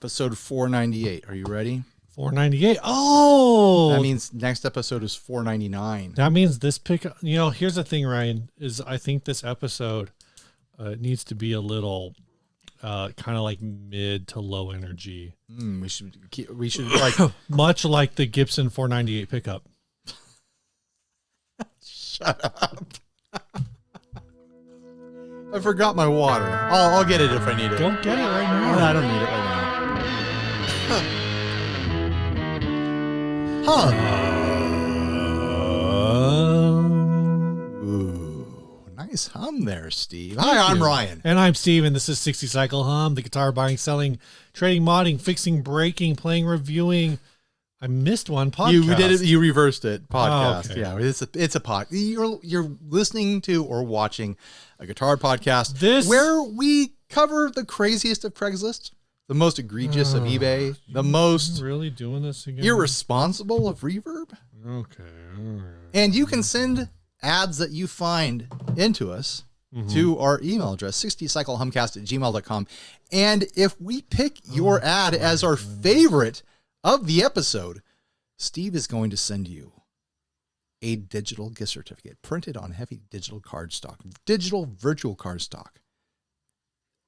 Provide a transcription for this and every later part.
Episode 498. Are you ready? 498. Oh, That means next episode is 499. that means this pick. You know, here's the thing, Ryan. Is I think this episode needs to be a little kind of like mid to low energy. We should like Much like the Gibson 498 pickup. shut up. I forgot my water. I'll get it if I need it. Don't get it right now. I don't need it right now. Huh. Ooh, nice hum there, Steve. Hi, I'm Ryan. And I'm Steve, and this is 60 Cycle Hum, the guitar buying, selling, trading, modding, fixing, breaking, playing, reviewing. I missed one podcast. You did it. You reversed it. Podcast. Oh, okay. Yeah, it's a pod. You're listening to or watching a guitar podcast where we cover the craziest of Craigslist, the most egregious of eBay, the most really doing this again? irresponsible of Reverb. Okay. All right. And you can send ads that you find into us to our email address, 60cyclehumcast@gmail.com. And if we pick your ad as our favorite of the episode, Steve is going to send you a digital gift certificate printed on heavy digital cardstock, digital virtual cardstock,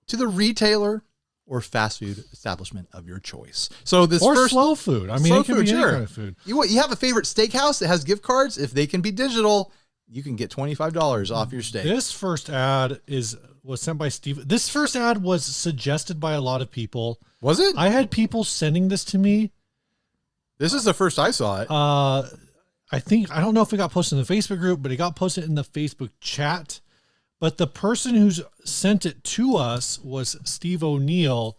to the retailer or fast food establishment of your choice. So this Or first slow food. I mean, slow it can food, be any sure. kind of food. You have a favorite steakhouse that has gift cards? If they can be digital, you can get $25 off your steak. This first ad was sent by Steve. This first ad was suggested by a lot of people. Was it? I had people sending this to me. This is the first I saw it. I don't know if it got posted in the Facebook group, but it got posted in the Facebook chat. But the person who's sent it to us was Steve O'Neill.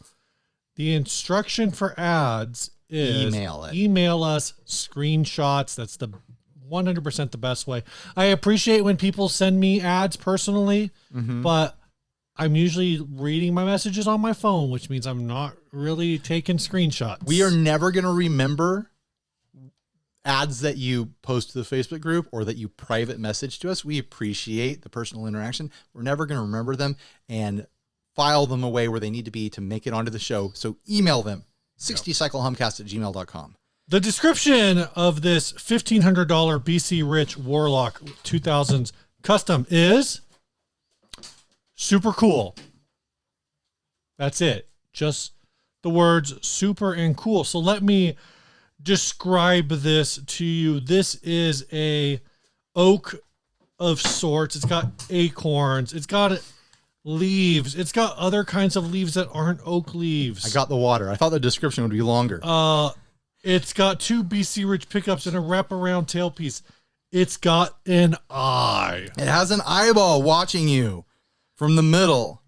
The instruction for ads is email us screenshots. That's the 100% the best way. I appreciate when people send me ads personally, but I'm usually reading my messages on my phone, which means I'm not really taking screenshots. We are never going to remember ads that you post to the Facebook group or that you private message to us. We appreciate the personal interaction. We're never going to remember them and file them away where they need to be to make it onto the show. So email them, 60cyclehumcast@gmail.com. The description of this $1,500 BC Rich Warlock 2000s custom is super cool. That's it. Just the words super and cool. So let me describe this to you. This is a oak of sorts. It's got acorns. It's got leaves. It's got other kinds of leaves that aren't oak leaves. I got the water. I thought the description would be longer. It's got two BC Rich pickups and a wraparound tailpiece. It's got an eye. It has an eyeball watching you from the middle.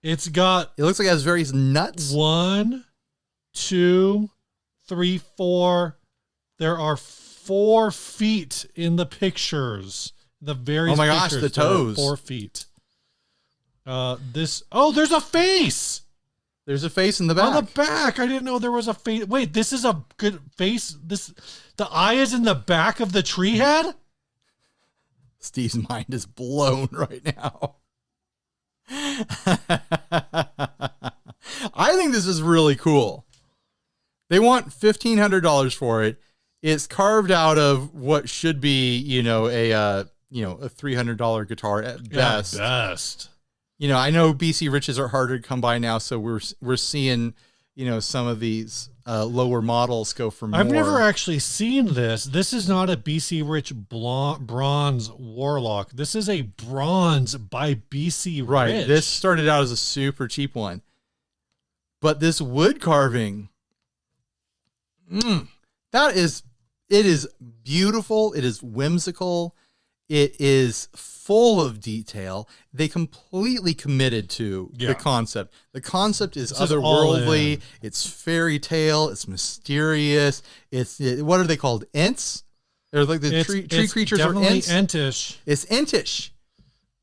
It's got... It looks like it has various nuts. 1, 2, 3, 4. There are 4 feet in the pictures. The various Oh my gosh, pictures, the toes. 4 feet. There's a face. There's a face in the back. On the back. I didn't know there was a face. Wait, this is a good face. The eye is in the back of the tree head? Steve's mind is blown right now. I think this is really cool. They want $1,500 for it. It's carved out of what should be, a $300 guitar at best. At best. I know BC Riches are harder to come by now, so we're seeing, some of these lower models go for more. I've never actually seen this. This is not a BC Rich bronze Warlock. This is a bronze by BC Rich. Right. This started out as a super cheap one. But this wood carving, it is beautiful. It is whimsical. It is full of detail. They completely committed to the concept. The concept is otherworldly. It's fairy tale. It's mysterious. What are they called? Ents? They're like the tree creatures are ents. Entish. It's entish.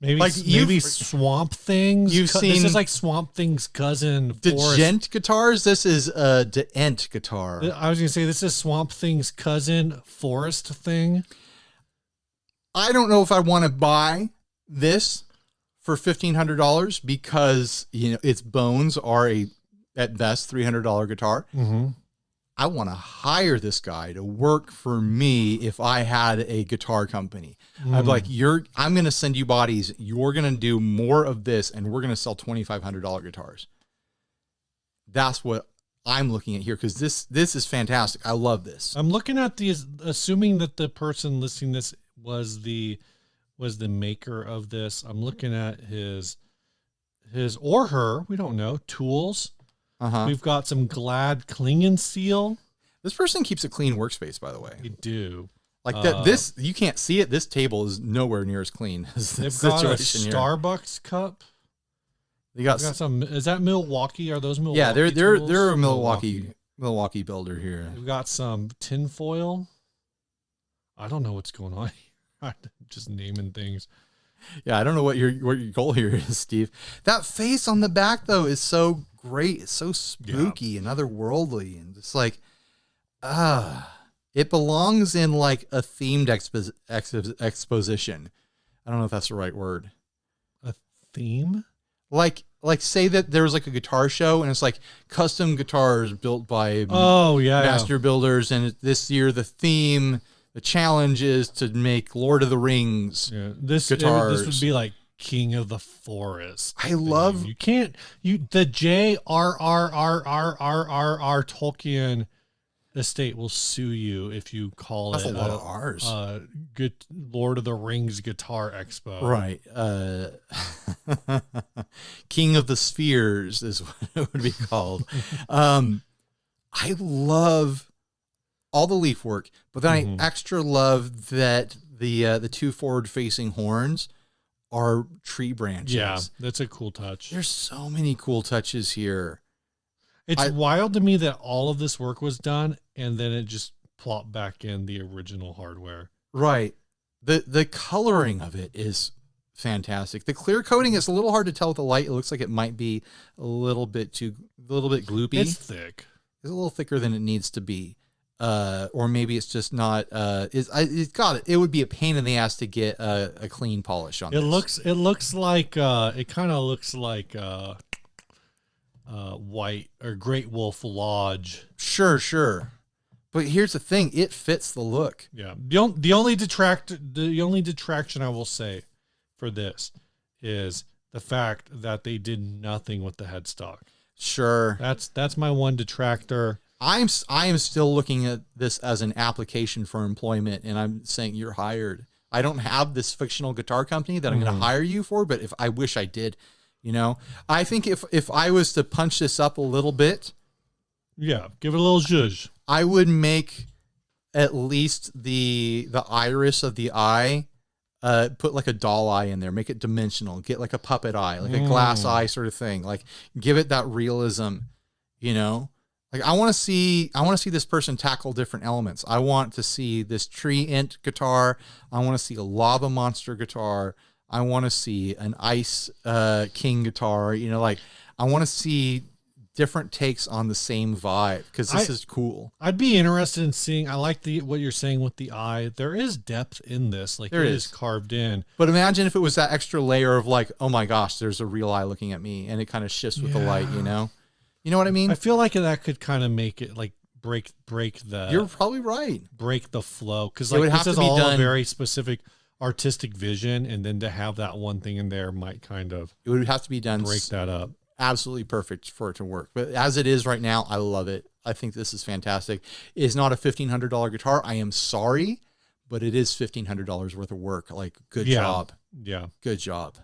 Maybe Swamp Things. You've seen this is like Swamp Thing's cousin. Degent guitars. This is a Dent guitar. I was gonna say this is Swamp Thing's cousin, Forest Thing. I don't know if I want to buy this for $1,500 because its bones are at best $300 guitar. I want to hire this guy to work for me if I had a guitar company. I'd be like, I'm going to send you bodies. You're going to do more of this, and we're going to sell $2,500 guitars. That's what I'm looking at here, because this is fantastic. I love this. I'm looking at these, assuming that the person listing this was the maker of this. I'm looking at his or her, we don't know, tools. We've got some Glad Cling and Seal. This person keeps a clean workspace, by the way. They do. Like that. This, you can't see it. This table is nowhere near as clean as this They've got a situation here. Starbucks cup. They got some. Is that Milwaukee? Are those Milwaukee? Yeah, they're a Milwaukee builder here. We've got some tinfoil. I don't know what's going on. I'm just naming things. Yeah, I don't know what your goal here is, Steve. That face on the back though is so great. It's so spooky and otherworldly, and it's like, it belongs in like a themed exposition. I don't know if that's the right word. A theme? Like say that there was like a guitar show and it's like custom guitars built by master builders, and this year the challenge is to make Lord of the Rings guitars. This would be like King of the Forest. I love the J.R.R.R.R.R.R. Tolkien estate will sue you if you call That's it a lot of R's. Good Lord of the Rings Guitar Expo. Right. King of the Spheres is what it would be called. I love all the leaf work, but then I extra love that the two forward-facing horns are tree branches. Yeah, that's a cool touch. There's so many cool touches here. It's wild to me that all of this work was done and then it just plopped back in the original hardware. Right. The coloring of it is fantastic. The clear coating is a little hard to tell with the light. It looks like it might be a little bit gloopy. It's thick. It's a little thicker than it needs to be. Or maybe it's just not, it would be a pain in the ass to get a clean polish on this. It looks like, it kind of looks like, White or Great Wolf Lodge. Sure. But here's the thing. It fits the look. Yeah. The only detraction I will say for this is the fact that they did nothing with the headstock. Sure. That's my one detractor. I am still looking at this as an application for employment, and I'm saying you're hired. I don't have this fictional guitar company that I'm going to hire you for, but if I wish I did, I think if I was to punch this up a little bit, yeah, give it a little zhuzh. I would make at least the iris of the eye, put like a doll eye in there, make it dimensional, get like a puppet eye, like a glass eye sort of thing, like give it that realism, Like I want to see this person tackle different elements. I want to see this tree int guitar. I want to see a lava monster guitar. I want to see an ice king guitar. I want to see different takes on the same vibe, because this is cool. I'd be interested in seeing. I like what you're saying with the eye. There is depth in this. Like there is carved in. But imagine if it was that extra layer of like, oh my gosh, there's a real eye looking at me, and it kind of shifts with the light. You know what I mean? I feel like that could kind of make it like break the. You're probably right. Break the flow, because like this is all a very specific artistic vision, and then to have that one thing in there might kind of. It would have to be done. Break that up. Absolutely perfect for it to work. But as it is right now, I love it. I think this is fantastic. It's not a $1,500 guitar. I am sorry, but it is $1,500 worth of work. Like, good job. Yeah. Good job.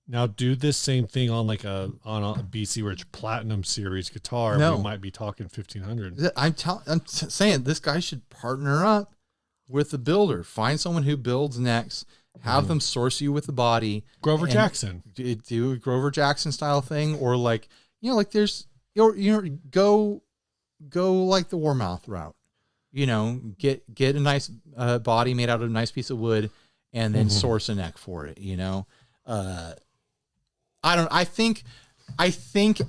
Now do this same thing on like a BC Rich Platinum Series guitar. No. We might be talking 1,500. I'm saying this guy should partner up with the builder. Find someone who builds necks. Have them source you with the body. Grover Jackson. Do a Grover Jackson style thing, or like there's go like the Warmouth route. Get a nice body made out of a nice piece of wood, and then source a neck for it. I think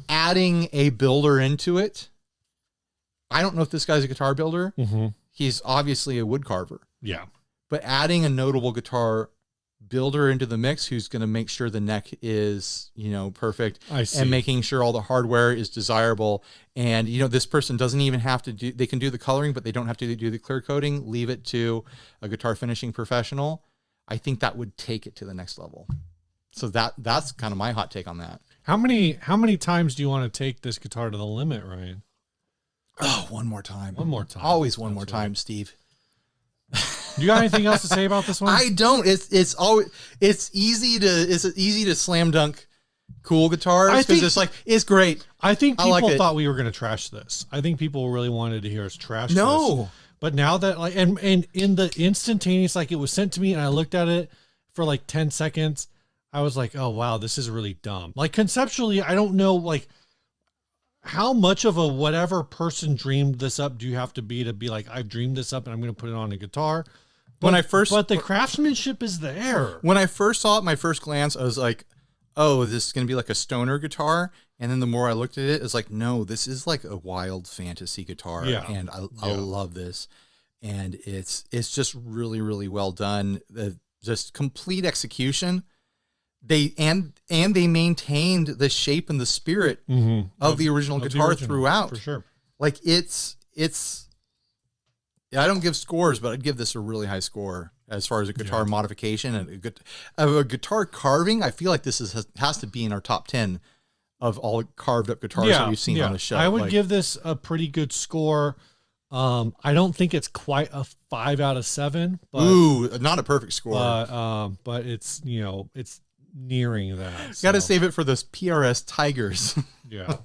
adding a builder into it. I don't know if this guy's a guitar builder. He's obviously a wood carver. Yeah. But adding a notable guitar builder into the mix who's going to make sure the neck is, perfect, I see. and making sure all the hardware is desirable. And, this person doesn't even have to they can do the coloring, but they don't have to do the clear coating. Leave it to a guitar finishing professional. I think that would take it to the next level. So that's kind of my hot take on that. How many times do you want to take this guitar to the limit, Ryan? Oh, one more time. One more time. Always one That's more time, Steve. You got anything else to say about this one? I don't. It's easy to slam dunk cool guitars because it's like it's great. I think people like thought we were going to trash this. I think people really wanted to hear us trash this. No. But now that and in the instantaneous, like it was sent to me and I looked at it for like 10 seconds, I was like, oh wow, this is really dumb. Like conceptually, I don't know like how much of a whatever person dreamed this up do you have to be like, I've dreamed this up and I'm going to put it on a guitar. But the craftsmanship is there. When I first saw it, my first glance, I was like, oh, this is going to be like a stoner guitar. And then the more I looked at it, it's like, no, this is like a wild fantasy guitar. Yeah. And I love this. And it's just really, really well done. Just complete execution. They maintained the shape and the spirit of the original guitar throughout. For sure. Like I don't give scores, but I'd give this a really high score as far as a guitar modification and a guitar carving. I feel like this has to be in our top 10 of all carved up guitars that we've seen on the show. I would give this a pretty good score. I don't think it's quite a 5 out of 7. But, not a perfect score. But it's it's nearing that. Got to save it for those PRS Tigers. Yeah.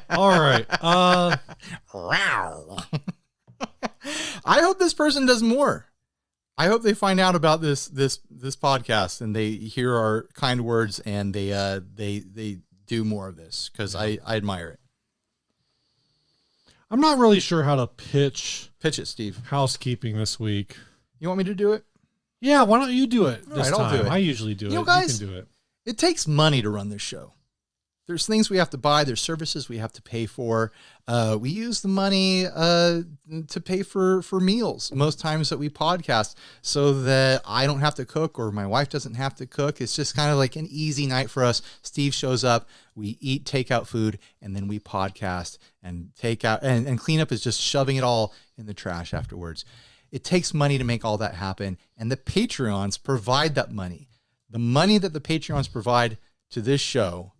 All right. I hope this person does more. I hope they find out about this podcast and they hear our kind words and they do more of this because I admire it. I'm not really sure how to pitch it, Steve. Housekeeping this week. You want me to do it? Yeah, why don't you do it this time? I'll do it. I usually do it. Guys, you can do it. It takes money to run this show. There's things we have to buy. There's services we have to pay for. We use the money to pay for meals most times that we podcast so that I don't have to cook or my wife doesn't have to cook. It's just kind of like an easy night for us. Steve shows up, we eat takeout food, and then we podcast and take out and cleanup is just shoving it all in the trash afterwards. It takes money to make all that happen, and the Patreons provide that money. The money that the Patreons provide to this show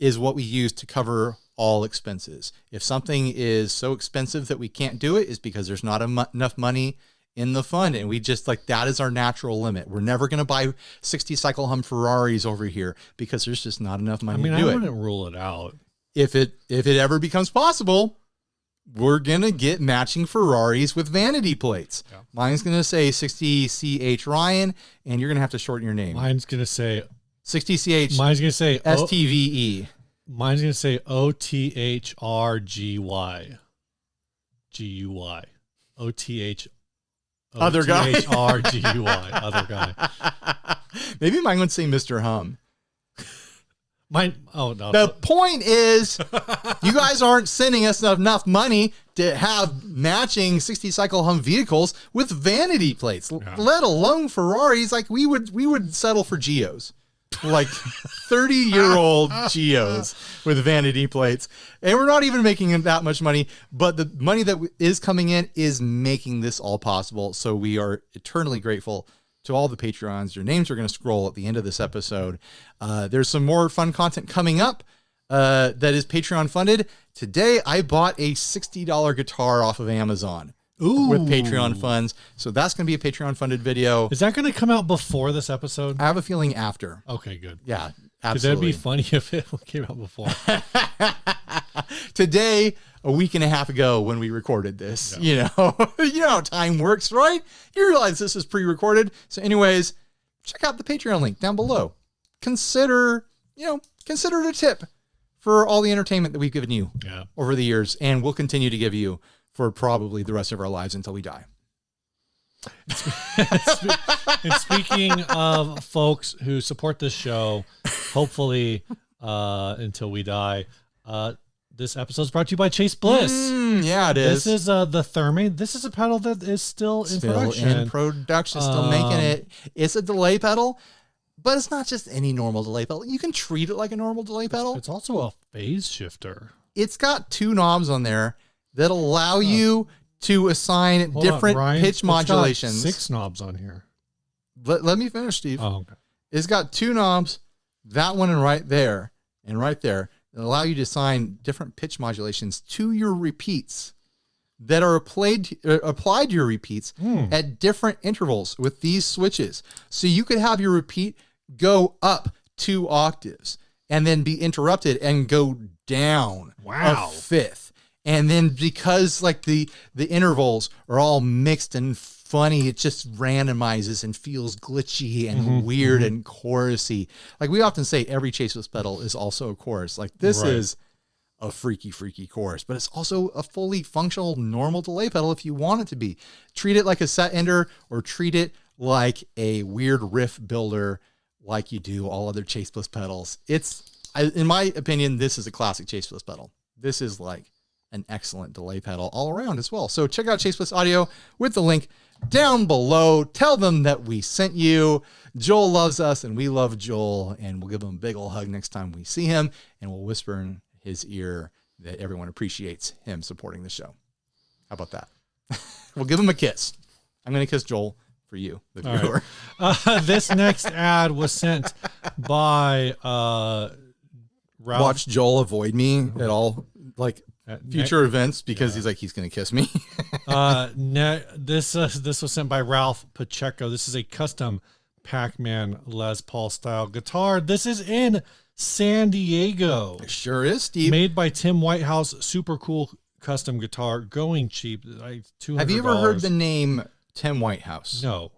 is what we use to cover all expenses. If something is so expensive that we can't do it, is because there's not enough money in the fund. And we just that is our natural limit. We're never going to buy 60 cycle hum Ferraris over here because there's just not enough money to do it. I wouldn't rule it out. If it ever becomes possible, we're going to get matching Ferraris with vanity plates. Yeah. Mine's going to say 60CH Ryan, and you're going to have to shorten your name. Mine's going to say 60CH. Mine's going to say STVE. Mine's going to say OTHRGY. GUY. OTH. Other guy. OTHRGY. Other guy. Maybe mine would say Mr. Hum. Mine. Oh, no. The point is, you guys aren't sending us enough money to have matching 60 cycle hum vehicles with vanity plates, let alone Ferraris. Like we would settle for Geos. Like 30-year-old Geos with vanity plates. And we're not even making that much money, but the money that is coming in is making this all possible. So we are eternally grateful to all the Patreons. Your names are going to scroll at the end of this episode. There's some more fun content coming up that is Patreon funded. Today, I bought a $60 guitar off of Amazon. Ooh. With Patreon funds. So that's going to be a Patreon funded video. Is that going to come out before this episode? I have a feeling after. Okay, good. Yeah, absolutely. Because that'd be funny if it came out before. Today, a week and a half ago when we recorded this, you know how time works, right? You realize this is pre-recorded. So anyways, check out the Patreon link down below. Consider it a tip for all the entertainment that we've given you over the years. And we'll continue to give you for probably the rest of our lives until we die. And speaking of folks who support this show, hopefully until we die, This episode is brought to you by Chase Bliss. Yeah, it is. This is the Thermae. This is a pedal that is still in production. Still making it. It's a delay pedal, but it's not just any normal delay pedal. You can treat it like a normal delay pedal. It's also a phase shifter. It's got 2 knobs on there that allow you to assign different pitch modulations. 6 knobs on here. Let me finish, Steve. Oh, okay. It's got 2 knobs, that one and right there, that allow you to assign different pitch modulations to your repeats that are applied to your repeats at different intervals with these switches. So you could have your repeat go up 2 octaves and then be interrupted and go down a fifth. And then because like the intervals are all mixed and funny, it just randomizes and feels glitchy and weird and chorusy. Like we often say, every Chase Bliss pedal is also a chorus. Like this is a freaky chorus, but it's also a fully functional normal delay pedal if you want it to be. Treat it like a set ender or treat it like a weird riff builder like you do all other Chase Bliss pedals. In my opinion, this is a classic Chase Bliss pedal. This is like an excellent delay pedal all around as well. So check out Chase Bliss Audio with the link down below. Tell them that we sent you. Joel loves us and we love Joel, and we'll give him a big old hug next time we see him, and we'll whisper in his ear that everyone appreciates him supporting the show. How about that? We'll give him a kiss. I'm going to kiss Joel for you, the viewer. Right. This next ad was sent by Ralph. Watch Joel avoid me at all, like future events, because he's going to kiss me. This was sent by Ralph Pacheco. This is a custom Pac Man Les Paul style guitar. This is in San Diego. It sure is, Steve. Made by Tim Whitehouse. Super cool custom guitar. Going cheap, like $200. Have you ever heard the name Tim Whitehouse? No.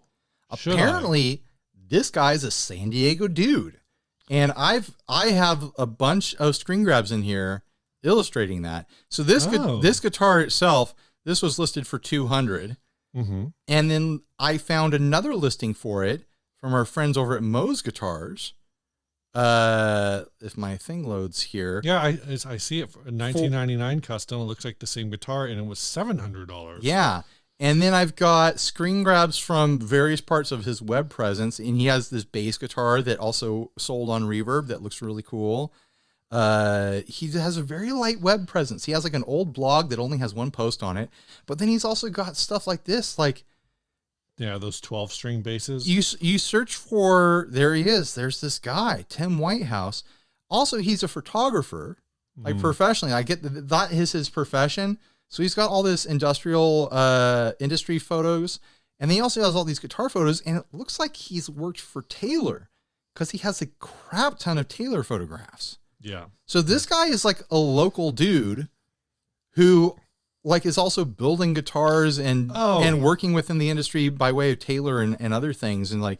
Apparently, this guy's a San Diego dude, and I have a bunch of screen grabs in here illustrating that. So this guitar itself, this was listed for $200, and then I found another listing for it from our friends over at Moe's Guitars. If my thing loads here, I see it for a 1999 custom. It looks like the same guitar, and it was $700. Yeah. And then I've got screen grabs from various parts of his web presence, and he has this bass guitar that also sold on Reverb that looks really cool. He has a very light web presence. He has like an old blog that only has 1 post on it, but then he's also got stuff like this, like those 12-string basses. You search for, there he is. There's this guy, Tim Whitehouse. Also, he's a photographer, like professionally. I get that is his profession. So he's got all this industrial industry photos, and then he also has all these guitar photos, and it looks like he's worked for Taylor because he has a crap ton of Taylor photographs. Yeah. So this guy is like a local dude who like is also building guitars and working within the industry by way of Taylor and other things. And like,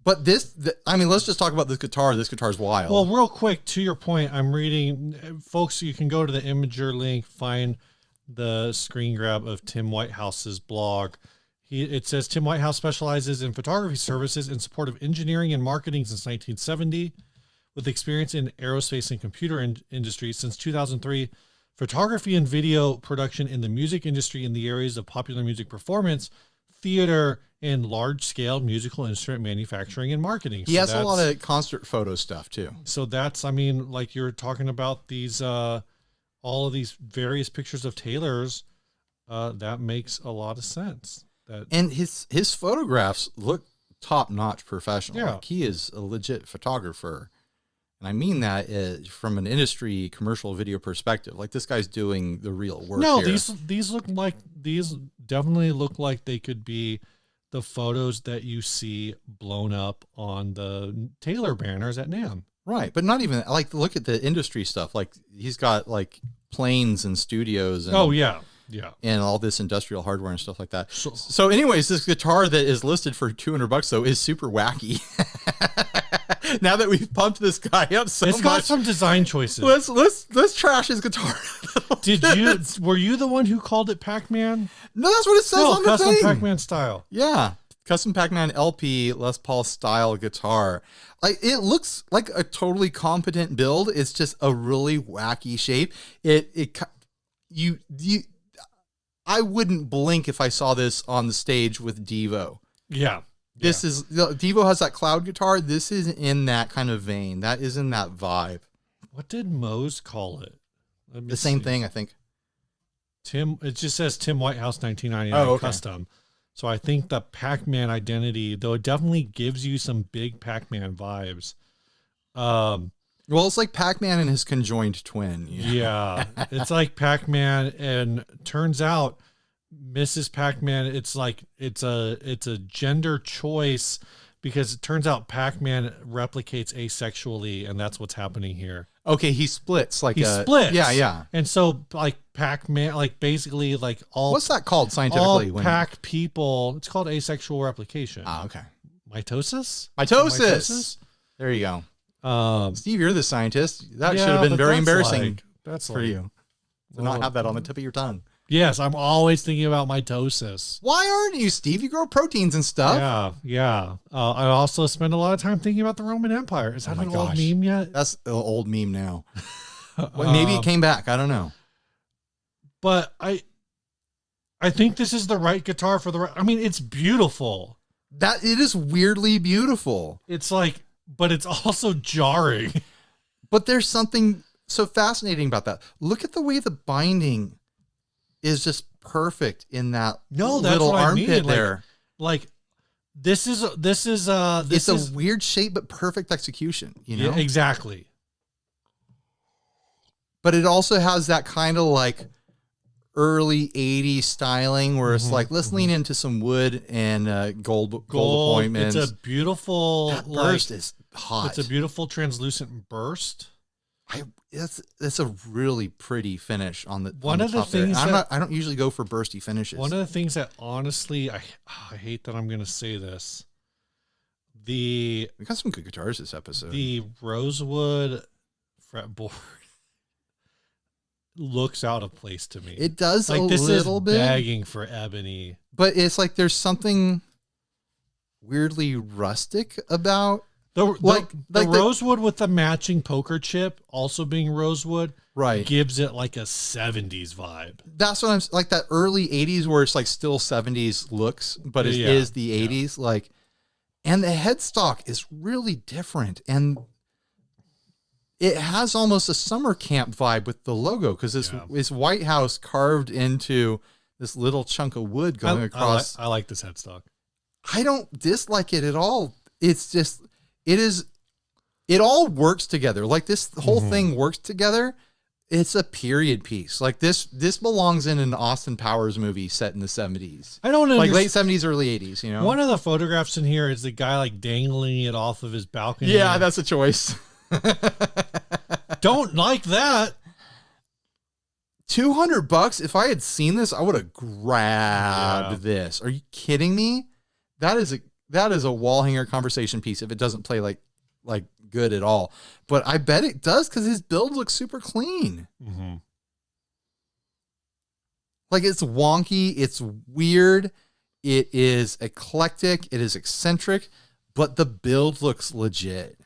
but let's just talk about this guitar. This guitar is wild. Well, real quick, to your point, I'm reading, folks, you can go to the Imager link, find the screen grab of Tim Whitehouse's blog. It says Tim Whitehouse specializes in photography services in support of engineering and marketing since 1970, with experience in aerospace and computer industry since 2003. Photography and video production in the music industry in the areas of popular music performance, theater, and large-scale musical instrument manufacturing and marketing. He has a lot of concert photo stuff too. So that's, like you're talking about these, all of these various pictures of Taylor's, that makes a lot of sense. And his photographs look top-notch professional. Yeah. Like he is a legit photographer. And I mean that from an industry commercial video perspective. Like this guy's doing the real work. No, here. these definitely look like they could be the photos that you see blown up on the Taylor banners at NAMM. Right, but not even like look at the industry stuff. Like he's got like planes and studios. And, and all this industrial hardware and stuff like that. So anyways, this guitar that is listed for $200 though is super wacky. Now that we've pumped this guy up so much, it's got some design choices. Let's trash his guitar. Were you the one who called it Pac Man? No, that's what it says on the custom thing. Pac Man style. Yeah, Custom Pac Man LP Les Paul style guitar. Like, it looks like a totally competent build. It's just a really wacky shape. I wouldn't blink if I saw this on the stage with Devo. Yeah. This is, Devo has that cloud guitar. This is in that kind of vein. That is in that vibe. What did Mose call it? The same thing, I think. It just says Tim Whitehouse 1999 custom. So I think the Pac-Man identity, though it definitely gives you some big Pac-Man vibes. Well, it's like Pac-Man and his conjoined twin. Yeah, it's like Pac-Man, and turns out Mrs. Pac-Man, it's like it's a gender choice, because it turns out Pac-Man replicates asexually, and that's what's happening here. Okay, he splits he splits. Yeah. And so like Pac-Man, like basically like all, what's that called scientifically? All Pac people, it's called asexual replication. Ah, okay. Mitosis. There you go. Steve, you're the scientist. That should have been very embarrassing. For you to not have that on the tip of your tongue. Yes, I'm always thinking about mitosis. Why aren't you, Steve? You grow proteins and stuff. Yeah. I also spend a lot of time thinking about the Roman Empire. Is that an old meme yet? That's an old meme now. Well, maybe it came back. I don't know. But I think this is the right guitar for the right. I mean, it's beautiful. It is weirdly beautiful. It's like, but it's also jarring. But there's something so fascinating about that. Look at the way the binding is just perfect in that little armpit there. Like this is it's a weird shape but perfect execution, you know? Yeah, exactly. But it also has that kind of like early 80s styling where it's like, let's lean into some wood and gold appointments. It's a beautiful, that burst is hot. It's a beautiful translucent burst. It's a really pretty finish on the one on of the the things I don't usually go for bursty finishes. One of the things that honestly I hate that I'm going to say this. We got some good guitars this episode. The rosewood fretboard looks out of place to me. It does, like, a this little is bit begging for ebony, but it's like there's something weirdly rustic about the rosewood with the matching poker chip also being rosewood, right? Gives it like a 70s vibe. That's what I'm like, that early 80s where it's like still 70s looks, but it is the 80s. Like, and the headstock is really different, and it has almost a summer camp vibe with the logo, because it's White House carved into this little chunk of wood going across. I like this headstock. I don't dislike it at all. It's just, it all works together. Like, this whole thing works together. It's a period piece. Like, this belongs in an Austin Powers movie set in the 70s. I don't know, like late 70s, early 80s, you know? One of the photographs in here is the guy like dangling it off of his balcony. Yeah, that's a choice. Don't like that. $200. If I had seen this, I would have grabbed this. Are you kidding me? That is a wall hanger conversation piece if it doesn't play like good at all. But I bet it does, because his build looks super clean. Like, it's wonky, it's weird, it is eclectic, it is eccentric, but the build looks legit.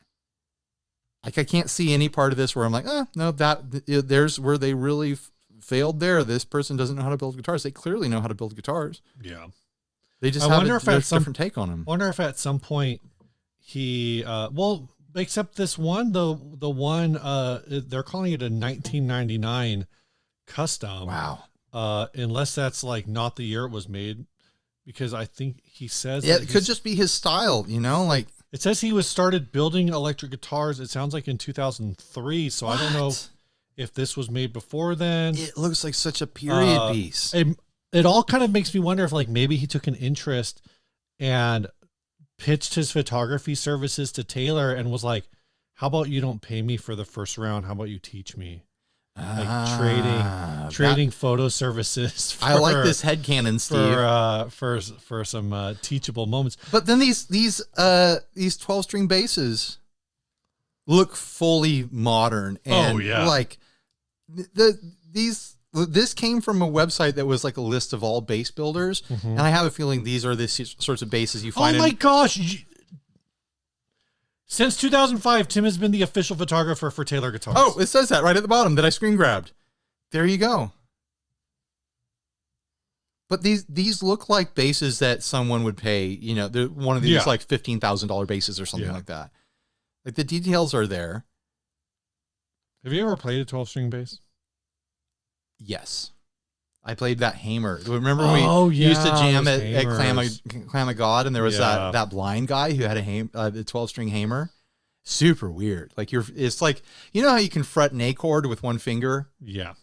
Like, I can't see any part of this where I'm like, no, there's where they really failed there. This person doesn't know how to build guitars. They clearly know how to build guitars. Yeah. They just have a different take on them. I wonder if at some point he, except this one, the one, they're calling it a 1999 custom. Wow. Unless that's like not the year it was made, because I think he says it could just be his style, you know, like. It says he started building electric guitars. It sounds like in 2003. So I don't know if this was made before then. It looks like such a period piece. It all kind of makes me wonder if like maybe he took an interest and pitched his photography services to Taylor and was like, how about you don't pay me for the first round? How about you teach me? Like trading photo services. I like this headcanon, Steve. For some teachable moments. But then these 12-string basses look fully modern, and like these this came from a website that was like a list of all base builders, and I have a feeling these are the sorts of bases you find. Oh my gosh! Since 2005, Tim has been the official photographer for Taylor Guitars. Oh, it says that right at the bottom that I screen grabbed. There you go. But these look like bases that someone would pay. You know, they're one of these like $15,000 bases or something like that. Like the details are there. Have you ever played a 12-string bass? Yes. I played that Hamer. Remember we used to jam at Clam of God, and there was that blind guy who had a 12-string Hamer. Super weird. Like it's like, you know how you can fret an A chord with one finger? Yeah.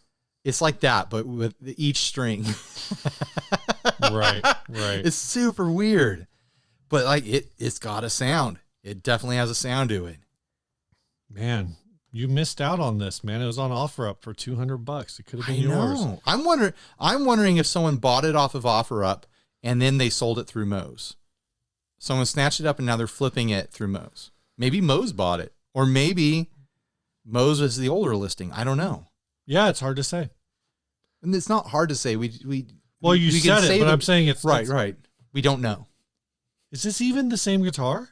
It's like that, but with each string. Right. It's super weird. But like it's got a sound. It definitely has a sound to it. Man, you missed out on this, man. It was on OfferUp for $200. It could have been yours. I'm wondering if someone bought it off of OfferUp and then they sold it through Moe's. Someone snatched it up and now they're flipping it through Moe's. Maybe Moe's bought it, or maybe Moe's is the older listing. I don't know. Yeah, it's hard to say. And it's not hard to say. You said it, but I'm saying it's right. We don't know. Is this even the same guitar?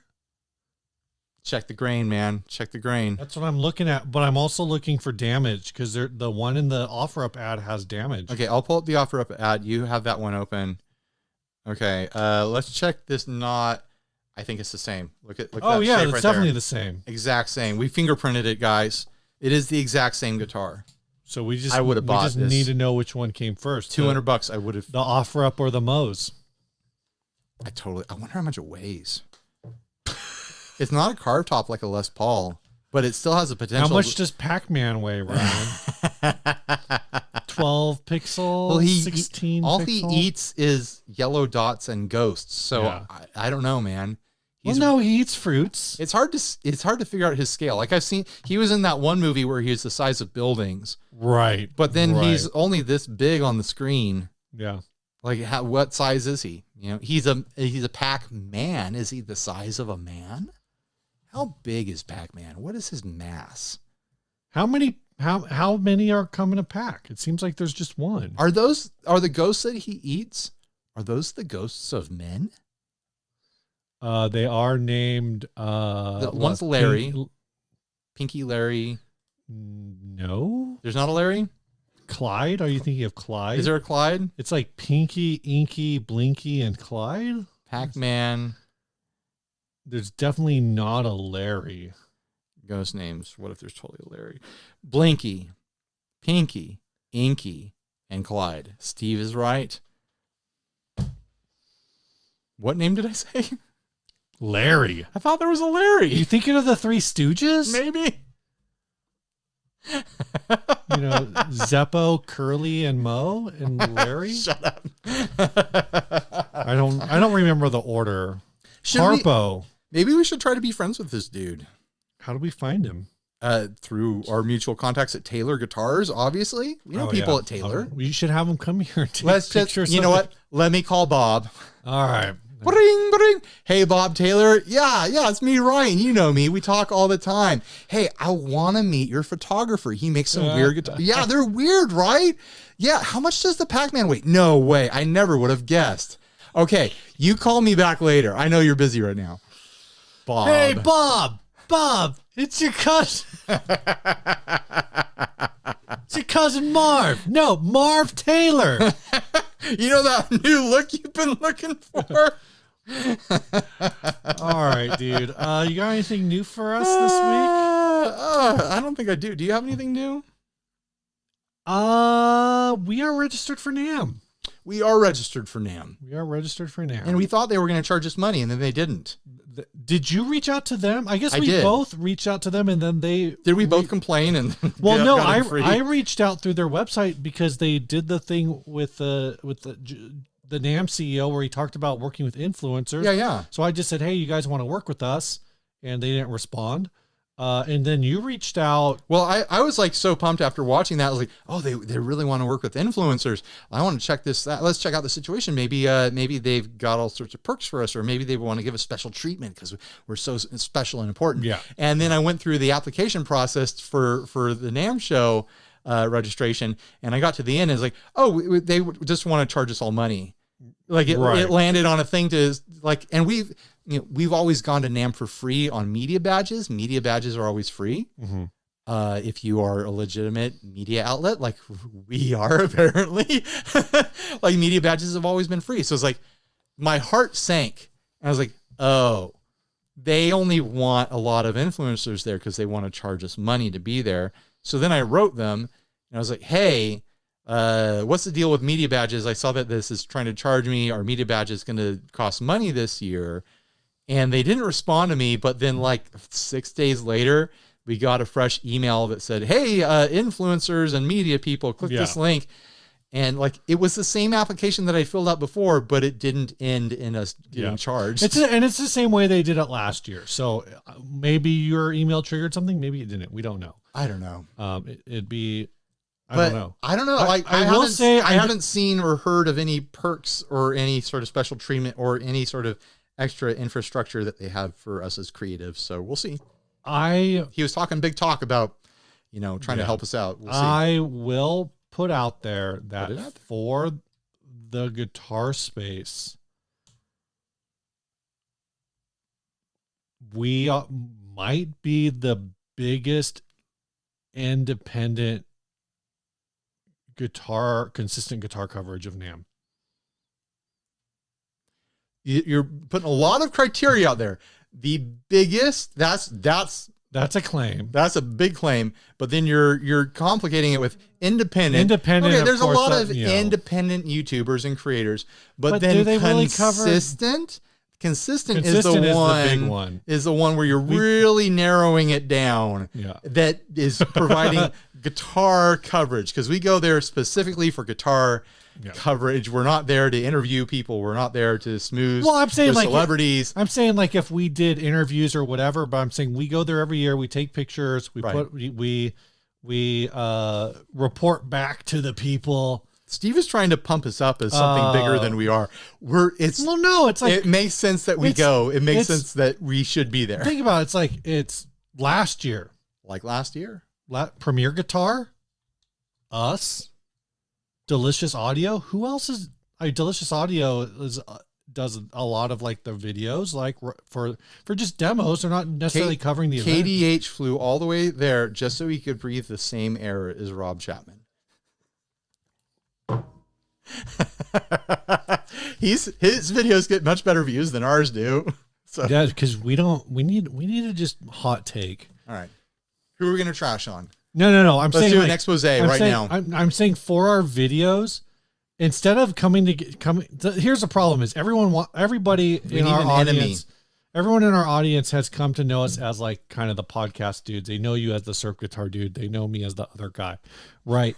Check the grain, man. Check the grain. That's what I'm looking at, but I'm also looking for damage because the one in the OfferUp ad has damage. Okay, I'll pull up the OfferUp ad. You have that one open. Okay, let's check this knot. I think it's the same. Look at oh that yeah, shape it's right definitely there. the same. Exact same. We fingerprinted it, guys. It is the exact same guitar. So we just bought this. Need to know which one came first. $200. I would have the OfferUp or the Moe's. I wonder how much it weighs. It's not a carved top like a Les Paul, but it still has a potential. How much does Pac Man weigh, Ryan? 12 pixels, well, 16 all pixel? he eats is yellow dots and ghosts. So I don't know, man. No, he eats fruits. It's hard to figure out his scale. Like he was in that one movie where he was the size of buildings. Right. But then he's only this big on the screen. Yeah. Like what size is he? You know, he's a Pac Man. Is he the size of a man? How big is Pac Man? What is his mass? How many are coming to pack? It seems like there's just one. Are the ghosts that he eats? Are those the ghosts of men? They are named. One's Larry. Pinky Larry. No. There's not a Larry? Clyde? Are you thinking of Clyde? Is there a Clyde? It's like Pinky, Inky, Blinky, and Clyde. Pac-Man. There's definitely not a Larry. Ghost names. What if there's totally a Larry? Blinky, Pinky, Inky, and Clyde. Steve is right. What name did I say? Larry. I thought there was a Larry. You thinking of the Three Stooges? Maybe. You know, Zeppo, Curly, and Mo, and Larry. Shut up. I don't remember the order. Harpo. Maybe we should try to be friends with this dude. How do we find him? Through our mutual contacts at Taylor Guitars, obviously. We know people at Taylor. We should have him come here and take Let's pictures. You know what? Let me call Bob. All right. Bring, bring. Hey, Bob Taylor. Yeah, it's me, Ryan. You know me. We talk all the time. Hey, I want to meet your photographer. He makes some weird guitars. Yeah, they're weird, right? Yeah. How much does the Pac Man weigh? No way. I never would have guessed. Okay. You call me back later. I know you're busy right now. Bob. Hey, Bob. Bob, it's your cousin. It's your cousin Marv. No, Marv Taylor. You know that new look you've been looking for? All right, dude. You got anything new for us this week? I don't think I do. Do you have anything new? We are registered for NAMM. We are registered for NAMM. We are registered for NAMM. And we thought they were going to charge us money, and then they didn't. Did you reach out to them? I guess we both reached out to them, and then they... Did we both complain? And well, no, I reached out through their website because they did the thing with the NAMM CEO where he talked about working with influencers. Yeah. So I just said, hey, you guys want to work with us? And they didn't respond. And then you reached out. Well, I was like so pumped after watching that. I was like, oh, they really want to work with influencers. I want to check this. Let's check out the situation. Maybe they've got all sorts of perks for us, or maybe they want to give us special treatment because we're so special and important. Yeah. And then I went through the application process for the NAMM show. registration. And I got to the end and it's like, oh, they just want to charge us all money. Like it landed on a thing to like, and we've always gone to NAMM for free on media badges. Media badges are always free. Mm-hmm. If you are a legitimate media outlet, like we are apparently, like media badges have always been free. So it's like my heart sank. And I was like, oh, they only want a lot of influencers there because they want to charge us money to be there. So then I wrote them and I was like, hey, what's the deal with media badges? I saw that this is trying to charge me. Our media badge is going to cost money this year. And they didn't respond to me. But then like 6 days later, we got a fresh email that said, hey, influencers and media people, click this link. And like, it was the same application that I filled out before, but it didn't end in us getting charged. And it's the same way they did it last year. So maybe your email triggered something. Maybe it didn't. We don't know. I don't know. It'd be, I don't know. Like I will say I haven't seen or heard of any perks or any sort of special treatment or any sort of extra infrastructure that they have for us as creatives. So we'll see. He was talking big talk about, trying to help us out. We'll see. I will put out there that for the guitar space, we might be the biggest independent consistent guitar coverage of NAMM. You're putting a lot of criteria out there. The biggest, that's a claim. That's a big claim. But then you're complicating it with independent. Independent. Okay, there's a lot of independent YouTubers and creators, but then do they really consistent. Consistent is the big one. Is the one where you're really narrowing it down. Yeah. That is providing guitar coverage, because we go there specifically for guitar coverage. We're not there to interview people. We're not there to smooth. Well, I'm saying like celebrities. I'm saying like if we did interviews or whatever, but I'm saying we go there every year. We take pictures. We report back to the people. Steve is trying to pump us up as something bigger than we are. It's like it makes sense that we go. It makes sense that we should be there. Think about it. It's like it's last year. Like last year. Premier Guitar, us, Delicious Audio. Who else is? Delicious Audio does a lot of like the videos, like for just demos. They're not necessarily covering the event. KDH flew all the way there just so he could breathe the same air as Rob Chapman. His videos get much better views than ours do. So yeah, because we need to just hot take. All right, who are we gonna trash on? No. Let's do an expose now. I'm saying for our videos, instead of coming. Here's the problem: is everybody in our audience, everyone in our audience has come to know us as like kind of the podcast dudes. They know you as the surf guitar dude. They know me as the other guy, right?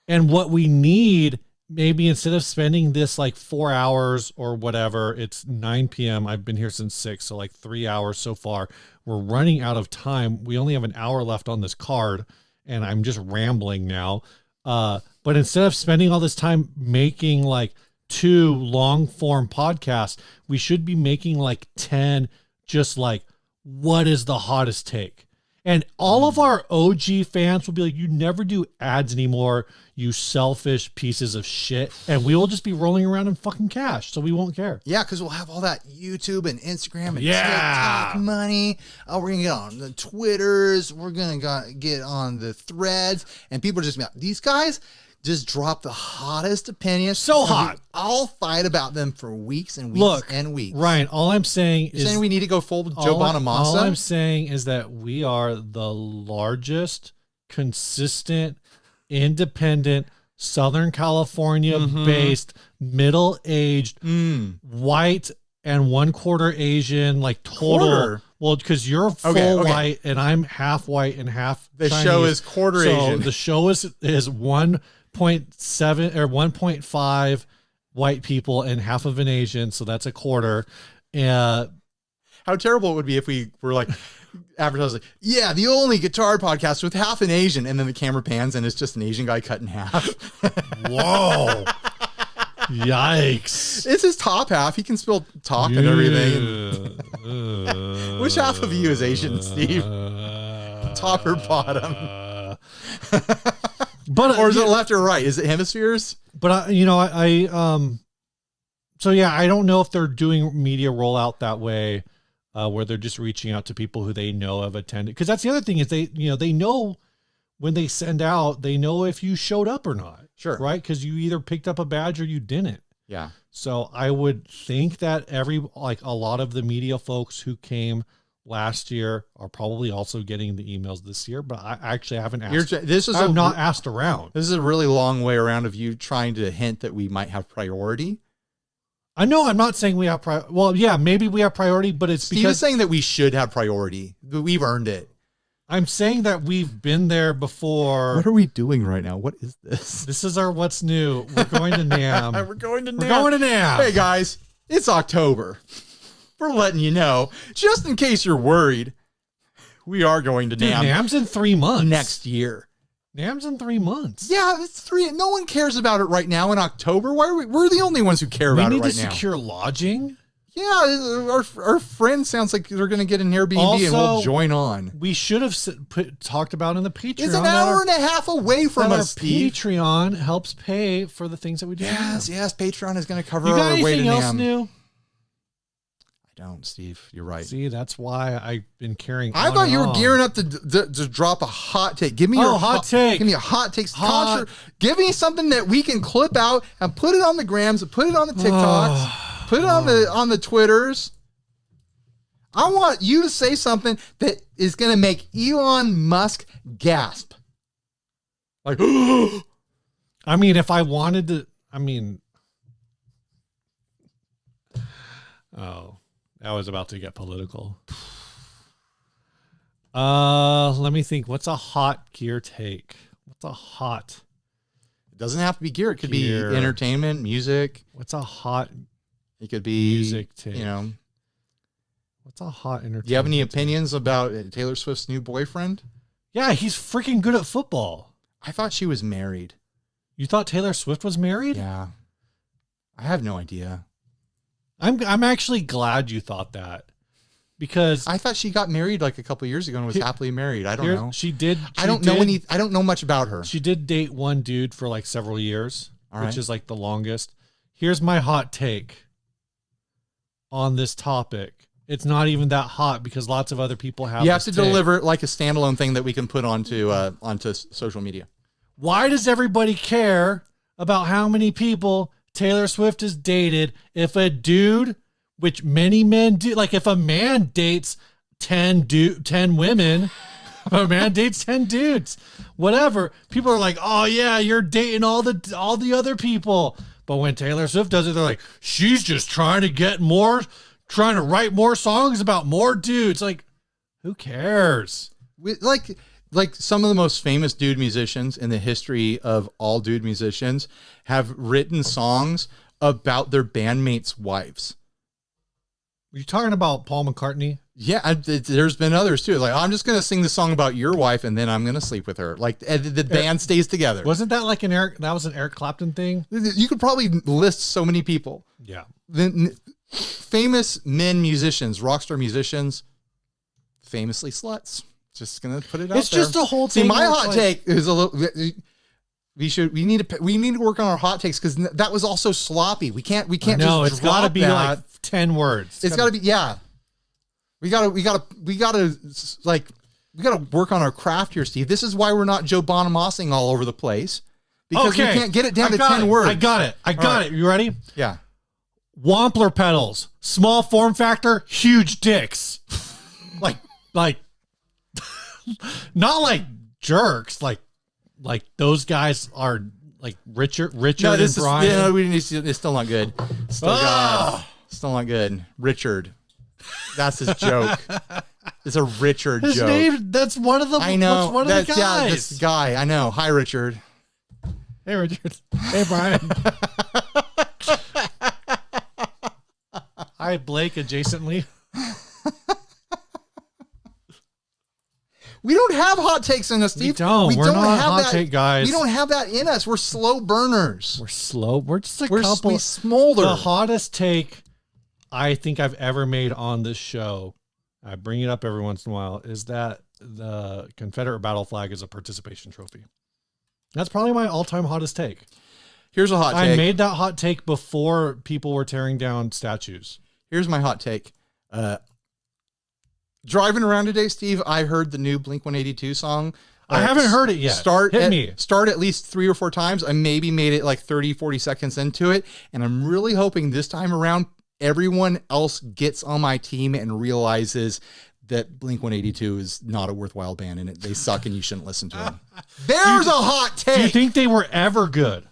And what we need, maybe instead of spending this like 4 hours or whatever, it's 9 p.m. I've been here since 6, so like 3 hours so far. We're running out of time. We only have an hour left on this card, and I'm just rambling now. But instead of spending all this time making like 2 long form podcasts, we should be making like 10, just like, what is the hottest take? And all of our OG fans will be like, you never do ads anymore, you selfish pieces of shit. And we will just be rolling around in fucking cash, so we won't care. Yeah, because we'll have all that YouTube and Instagram and TikTok money. Oh, we're going to get on the Twitters. We're going to get on the threads. And people are just going to be like, these guys just drop the hottest opinions. So hot. I'll fight about them for weeks and weeks and weeks. Ryan, all I'm saying is... saying we need to go full Joe Bonamassa? All I'm saying is that we are the largest, consistent, independent, Southern California-based, middle-aged, white and 1/4 Asian, like total... Quarter? Well, because you're full white and I'm half white and half The Chinese. Show is quarter Asian. The show is 1.7 or 1.5 white people and half of an Asian, so that's a quarter. How terrible it would be if we were like advertising, yeah, the only guitar podcast with half an Asian, and then the camera pans and it's just an Asian guy cut in half. Whoa. Yikes. It's his top half. He can still talk and everything. Which half of you is Asian, Steve? Top or bottom? But or is it left or right? Is it hemispheres? But so yeah, I don't know if they're doing media rollout that way, where they're just reaching out to people who they know have attended. Because that's the other thing is they know when they send out, they know if you showed up or not. Sure. Right? Because you either picked up a badge or you didn't. Yeah. So I would think that a lot of the media folks who came last year are probably also getting the emails this year, but I actually haven't asked. I've not asked around. This is a really long way around of you trying to hint that we might have priority. I know I'm not saying we have well, yeah, maybe we have priority, but it's Steve is saying that we should have priority. We've earned it. I'm saying that we've been there before. What are we doing right now? What is this? This is our what's new. We're going to NAMM. We're going to NAMM. We're going to NAMM. Hey guys, it's October. We're letting you know, just in case you're worried, we are going to NAMM. NAMM's in 3 months. Next year. NAMM's in 3 months. Yeah, it's 3. No one cares about it right now in October. Why are we're the only ones who care about it right now. We need to secure lodging. Yeah, our friend sounds like they're going to get an Airbnb also, and we'll join on. We should have talked about in the Patreon. It's an hour and a half away from us, Steve. Patreon helps pay for the things that we do. Yes, Patreon is going to cover our way to NAMM. You got anything else new? I don't, Steve. You're right. See, that's why I've been carrying. I thought you were gearing up to drop a hot take. Give me your hot take. Give me a hot take. Give me something that we can clip out and put it on the grams, put it on the TikToks. Put it on the Twitters. I want you to say something that is going to make Elon Musk gasp. Like, I mean, if I wanted to, oh, that was about to get political. Let me think. What's a hot gear take? What's a hot? It doesn't have to be gear. It could be entertainment, music. What's a hot? It could be music take. What's a hot entertainment? Do you have any opinions about Taylor Swift's new boyfriend? Yeah, he's freaking good at football. I thought she was married. You thought Taylor Swift was married? Yeah. I have no idea. I'm actually glad you thought that, because I thought she got married like a couple of years ago and was happily married. I don't know. She did. I don't know much about her. She did date one dude for like several years, which is like the longest. Here's my hot take on this topic. It's not even that hot because lots of other people have. You have to deliver it like a standalone thing that we can put onto social media. Why does everybody care about how many people Taylor Swift has dated if a dude, which many men do, like if a man dates 10 women, if a man dates 10 dudes, whatever, people are like, oh yeah, you're dating all the other people. But when Taylor Swift does it, they're like, she's just trying to write more songs about more dudes. Like, who cares? Like some of the most famous dude musicians in the history of all dude musicians have written songs about their bandmates' wives. Are you talking about Paul McCartney? Yeah, there's been others too. Like, I'm just going to sing the song about your wife and then I'm going to sleep with her. Like the band stays together. Wasn't that like an Eric Clapton thing? You could probably list so many people. Yeah. Famous men musicians, rock star musicians, famously sluts. Just gonna put it out there. It's just a whole thing. See, my hot take is a little. We need to work on our hot takes because that was also sloppy. We can't. No, it's got to be like 10 words. It's got to be We gotta work on our craft here, Steve. This is why we're not Joe Bonamassing all over the place because we can't get it down to 10 words. I got it. You ready? Yeah. Wampler pedals, small form factor, huge dicks. like not like jerks, like those guys are like Richard and Brian. It's still not good. Still not good. Richard. That's his joke. It's a Richard his joke. Name, that's one of the. I know. That's one of the guys. Yeah, this guy. I know. Hi, Richard. Hey, Richard. Hey, Brian. Hi, Blake. Adjacently. We don't have hot takes in us, Steve. We don't. We're not hot take guys. We don't have that in us. We're slow burners. We're slow. We're just a couple. We smolder. The hottest take I think I've ever made on this show, I bring it up every once in a while, is that the Confederate battle flag is a participation trophy. That's probably my all-time hottest take. Here's a hot take. I made that hot take before people were tearing down statues. Here's my hot take. Driving around today, Steve, I heard the new Blink-182 song. I haven't heard it yet. Start at least 3 or 4 times. I maybe made it like 30, 40 seconds into it. And I'm really hoping this time around, everyone else gets on my team and realizes that Blink-182 is not a worthwhile band and they suck and you shouldn't listen to them. There's a hot take. Do you think they were ever good?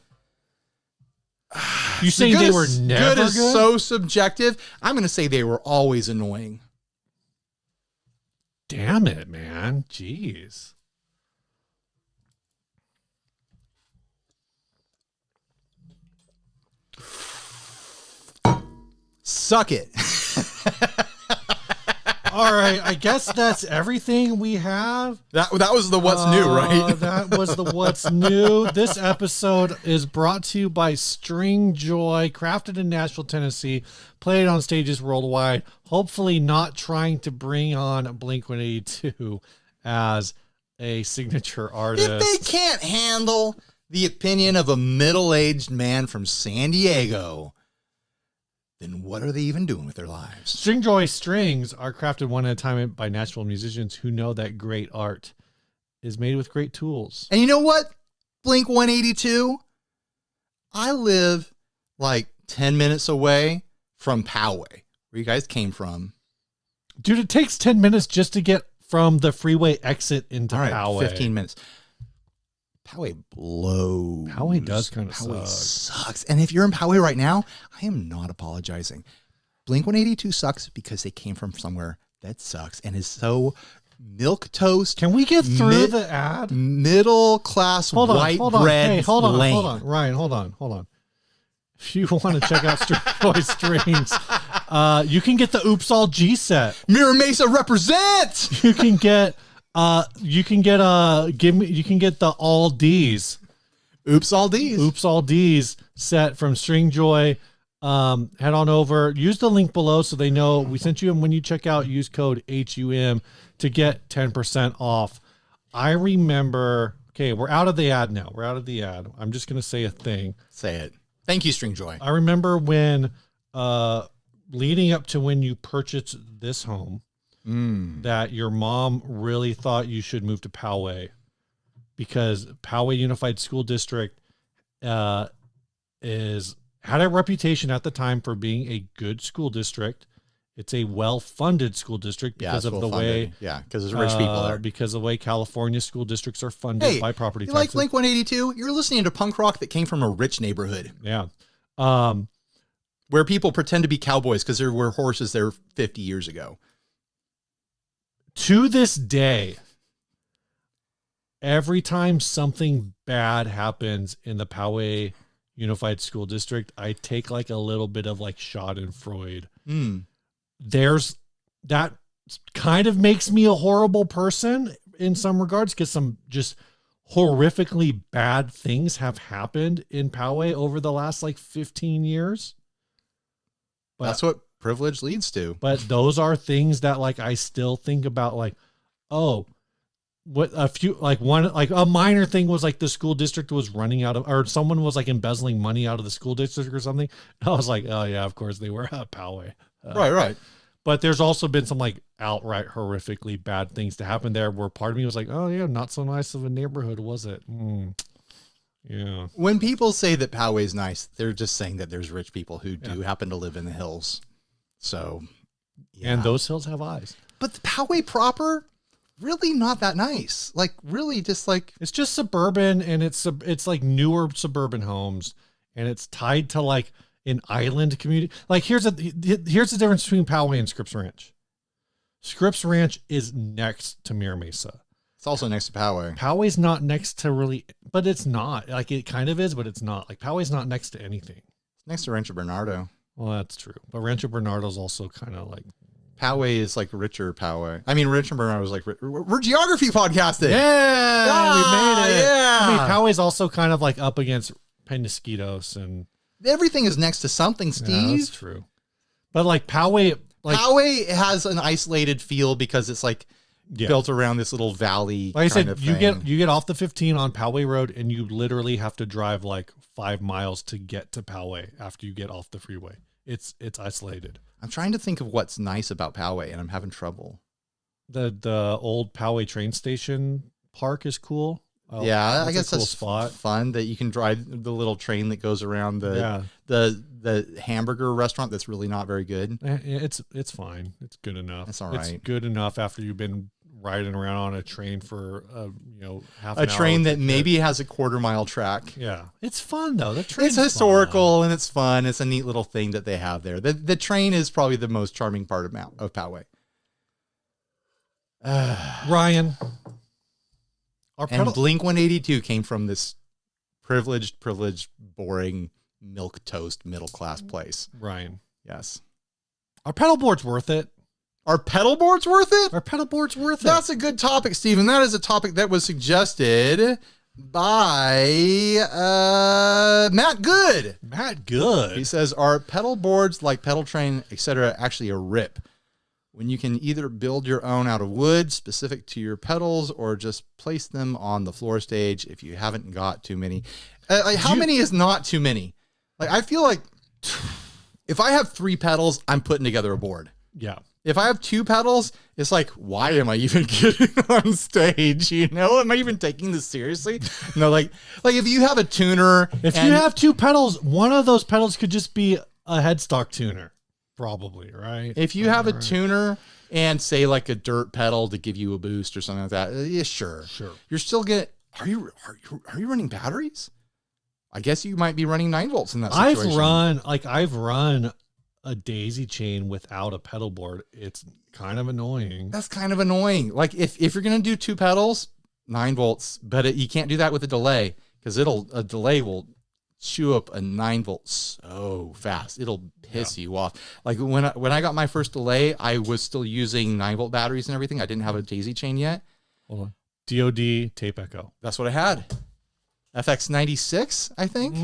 You saying they were never good? Good is so subjective. I'm going to say they were always annoying. Damn it, man. Jeez. Suck it. All right, I guess that's everything we have. That was the what's new, right? That was the what's new. This episode is brought to you by String Joy, crafted in Nashville, Tennessee, played on stages worldwide. Hopefully not trying to bring on Blink-182 as a signature artist. If they can't handle the opinion of a middle-aged man from San Diego, then what are they even doing with their lives? String Joy strings are crafted one at a time by Nashville musicians who know that great art is made with great tools. And you know what? Blink-182, I live like 10 minutes away from Poway, where you guys came from. Dude, it takes 10 minutes just to get from the freeway exit into Poway. 15 minutes. Poway blows. Poway does kind of Poway sucks. And if you're in Poway right now, I am not apologizing. Blink-182 sucks because they came from somewhere that sucks and is so milquetoast. Can we get through the ad? Middle class white bread. Hey, hold on. Ryan, hold on. If you want to check out String Joy strings, you can get the Oops All G set. Mira Mesa represent. You can get the All D's. Oops All D's. Oops All D's set from String Joy. Head on over. Use the link below so they know we sent you. And when you check out, use code HUM to get 10% off. I remember. Okay, we're out of the ad now. We're out of the ad. I'm just gonna say a thing. Say it. Thank you, String Joy. I remember when, leading up to when you purchased this home. That your mom really thought you should move to Poway because Poway Unified School District had a reputation at the time for being a good school district. It's a well-funded school district because of the way, because there's rich people there. Because of the way California school districts are funded by property taxes. Like Blink-182, you're listening to punk rock that came from a rich neighborhood. Yeah. Where people pretend to be cowboys because there were horses there 50 years ago. To this day, every time something bad happens in the Poway Unified School District, I take like a little bit of like Schadenfreude. There's that kind of makes me a horrible person in some regards because some just horrifically bad things have happened in Poway over the last like 15 years. But that's what privilege leads to. But those are things that like I still think about, like, oh, what a few, like one, like a minor thing was like the school district was running out of, or someone was like embezzling money out of the school district or something. And I was like, oh yeah, of course they were at Poway. Right. But there's also been some like outright horrifically bad things to happen there where part of me was like, oh yeah, not so nice of a neighborhood, was it? Yeah. When people say that Poway's nice, they're just saying that there's rich people who do happen to live in the hills. So, yeah. And those hills have eyes. But the Poway proper, really not that nice. Like, really just like... It's just suburban, and it's like newer suburban homes, and it's tied to like an island community. Like, here's the difference between Poway and Scripps Ranch. Scripps Ranch is next to Mira Mesa. It's also next to Poway. Poway's not next to really... But it's not. Like, it kind of is, but it's not. Like, Poway's not next to anything. It's next to Rancho Bernardo. Well, that's true. But Rancho Bernardo's also kind of like... Poway is like richer Poway. I mean, Rancho Bernardo's like... We're geography podcasting. Yeah! We made it. Yeah! I mean, Poway's also kind of like up against Penasquitos and... Everything is next to something, Steve. Yeah, that's true. But like Poway... Poway has an isolated feel because it's like... built around this little valley. Like I kind said, of you thing. get off the 15 on Poway Road, and you literally have to drive like 5 miles to get to Poway after you get off the freeway. It's isolated. I'm trying to think of what's nice about Poway, and I'm having trouble. The old Poway train station park is cool. Yeah, I guess a cool that's spot. fun that you can drive the little train that goes around the hamburger restaurant that's really not very good. It's fine. It's good enough. That's all right. It's good enough after you've been riding around on a train for half an hour. A train that maybe has a 1/4-mile track. Yeah, it's fun though. The train's It's historical and it's fun. It's a neat little thing that they have there. The train is probably the most charming part of Poway. Ryan. And Blink 182 came from this privileged, boring, milquetoast, middle-class place. Ryan. Yes. Are pedal boards worth it? Are pedal boards worth it? Are pedal boards worth it? That's a good topic, Stephen. That is a topic that was suggested by Matt Good. Matt Good. He says, are pedal boards like pedal train, etc., actually a rip? When you can either build your own out of wood specific to your pedals or just place them on the floor stage if you haven't got too many. How many is not too many? Like, I feel like if I have 3 pedals, I'm putting together a board. Yeah. If I have 2 pedals, it's like, why am I even getting on stage? You know, am I even taking this seriously? No, like if you have a tuner. If you have 2 pedals, one of those pedals could just be a headstock tuner. Probably, right? If you have a tuner and say like a dirt pedal to give you a boost or something like that, yeah, sure. You're still getting. Are you running batteries? I guess you might be running 9 volts in that situation. I've run a daisy chain without a pedal board. It's kind of annoying. That's kind of annoying. Like if you're gonna do 2 pedals, 9 volts, but you can't do that with a delay because a delay will chew up a 9 volt so fast it'll piss you off. Like when I got my first delay, I was still using 9 volt batteries and everything. I didn't have a daisy chain yet. Hold on. DOD tape echo. That's what I had. FX96, I think.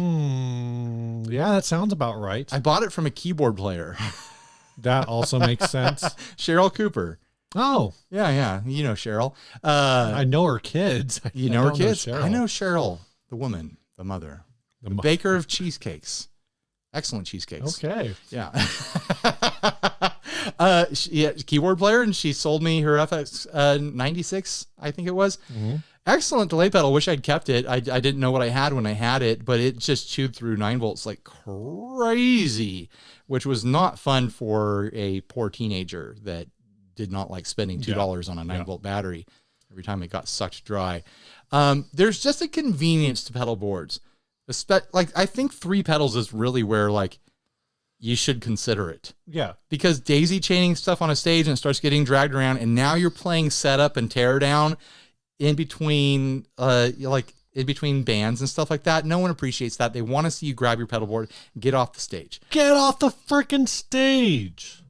Yeah, that sounds about right. I bought it from a keyboard player. That also makes sense. Cheryl Cooper. Oh yeah, you know Cheryl. I know her kids. You know her kids. I know Cheryl, the woman, the mother. The baker of cheesecakes. Excellent cheesecakes. Okay. Yeah. Keyboard player, and she sold me her FX 96, I think it was. Mm-hmm. Excellent delay pedal. Wish I'd kept it. I didn't know what I had when I had it, but it just chewed through 9 volts like crazy, which was not fun for a poor teenager that did not like spending $2 on a 9 volt battery every time it got sucked dry. There's just a convenience to pedal boards. Like I think 3 pedals is really where like you should consider it. Yeah. Because daisy chaining stuff on a stage and it starts getting dragged around, and now you're playing setup and tear down in between in between bands and stuff like that. No one appreciates that. They want to see you grab your pedal board and get off the stage. Get off the freaking stage.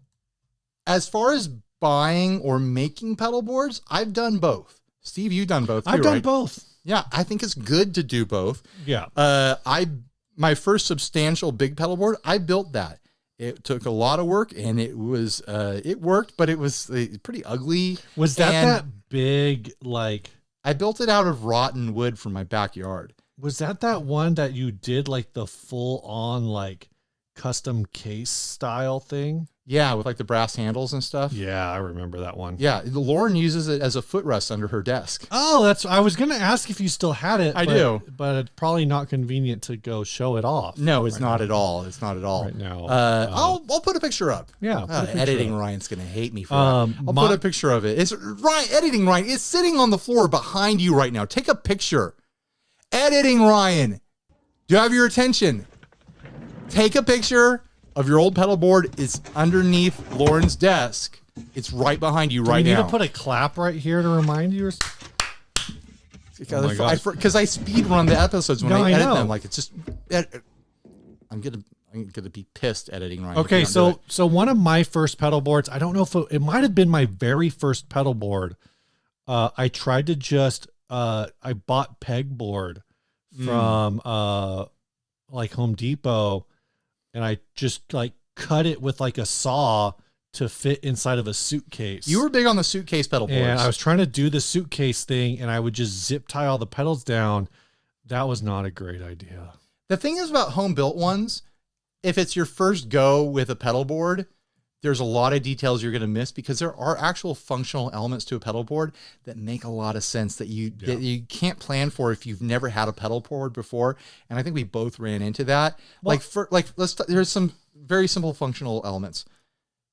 As far as buying or making pedal boards, I've done both. Steve, you've done both too, I've done right? both. Yeah, I think it's good to do both. Yeah. My first substantial big pedal board, I built that. It took a lot of work, and it was it worked, but it was pretty ugly. Was that big? Like, I built it out of rotten wood from my backyard. Was that one that you did like the full on like custom case style thing? Yeah, with like the brass handles and stuff. Yeah, I remember that one. Yeah, Lauren uses it as a footrest under her desk. Oh, I was going to ask if you still had it. I do. But it's probably not convenient to go show it off. No, it's not at all. It's not at all. Right now. I'll put a picture up. Yeah. Editing Ryan's going to hate me for that. I'll put a picture of it. It's Editing Ryan. It's sitting on the floor behind you right now. Take a picture. Editing Ryan. Do you have your attention? Take a picture of your old pedal board. Is underneath Lauren's desk. It's right behind you right now. Do you need to put a clap right here to remind you? Because I speed run the episodes when I edit them. Like it's just, I'm gonna be pissed editing Ryan. Okay, so one of my first pedal boards, I don't know if it might have been my very first pedal board. I tried to just I bought pegboard from like Home Depot. And I just like cut it with like a saw to fit inside of a suitcase. You were big on the suitcase pedal boards. And I was trying to do the suitcase thing, and I would just zip tie all the pedals down. That was not a great idea. The thing is about home built ones, if it's your first go with a pedal board, there's a lot of details you're going to miss because there are actual functional elements to a pedal board that make a lot of sense that you can't plan for if you've never had a pedal board before. And I think we both ran into that. Well, there's some very simple functional elements.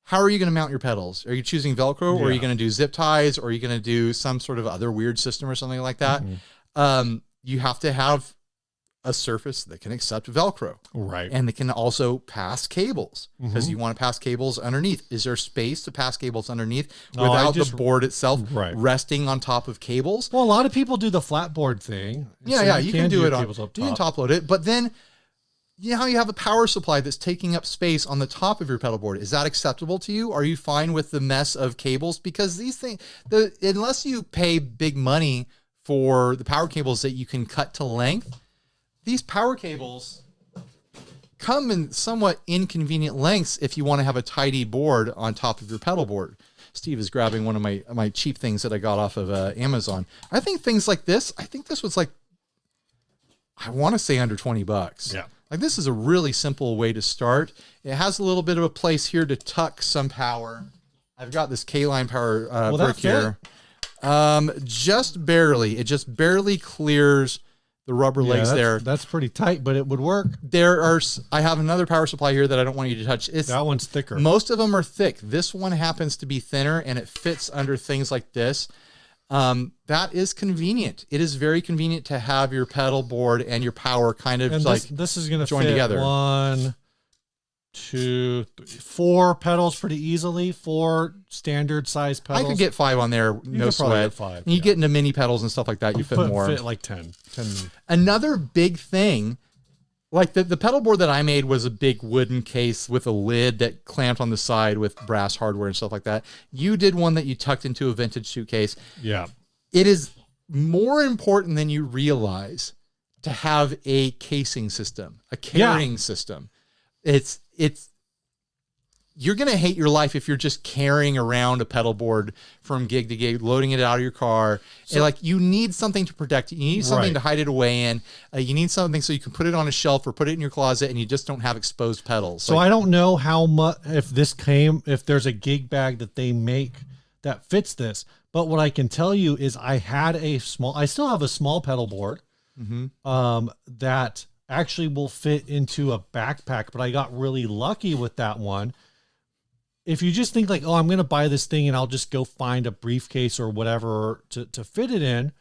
How are you going to mount your pedals? Are you choosing Velcro or are you going to do zip ties or are you going to do some sort of other weird system or something like that? You have to have a surface that can accept Velcro. Right. And that can also pass cables because you want to pass cables underneath. Is there space to pass cables underneath without the board itself resting on top of cables? Well, a lot of people do the flat board thing. Yeah, you can do it on, you can top load it, but then you have a power supply that's taking up space on the top of your pedal board. Is that acceptable to you? Are you fine with the mess of cables? Because these things, unless you pay big money for the power cables that you can cut to length, these power cables come in somewhat inconvenient lengths if you want to have a tidy board on top of your pedal board. Steve is grabbing one of my cheap things that I got off of Amazon. I think things like this, I think this was like, I want to say under 20 bucks. Yeah. Like this is a really simple way to start. It has a little bit of a place here to tuck some power. I've got this K-line power brick here. Just barely. It just barely clears the rubber legs there. That's pretty tight, but it would work. I have another power supply here that I don't want you to touch. That one's thicker. Most of them are thick. This one happens to be thinner and it fits under things like this. That is convenient. It is very convenient to have your pedal board and your power kind of this is going to join fit together. 1, 2, 3, 4 pedals pretty easily. 4 standard size pedals. I could get 5 on there, no sweat. 5, and you get into mini pedals and stuff like that. You fit more. Fit like 10. Another big thing, like the pedal board that I made was a big wooden case with a lid that clamped on the side with brass hardware and stuff like that. You did one that you tucked into a vintage suitcase. Yeah. It is more important than you realize to have a casing system, a carrying system. You're going to hate your life if you're just carrying around a pedal board from gig to gig, loading it out of your car. So, and you need something to protect it. You need something to hide it away in. You need something so you can put it on a shelf or put it in your closet and you just don't have exposed pedals. So I don't know how much, if there's a gig bag that they make that fits this, but what I can tell you is I still have a small pedal board that actually will fit into a backpack, but I got really lucky with that one. If you just think like, oh, I'm going to buy this thing and I'll just go find a briefcase or whatever to fit it in,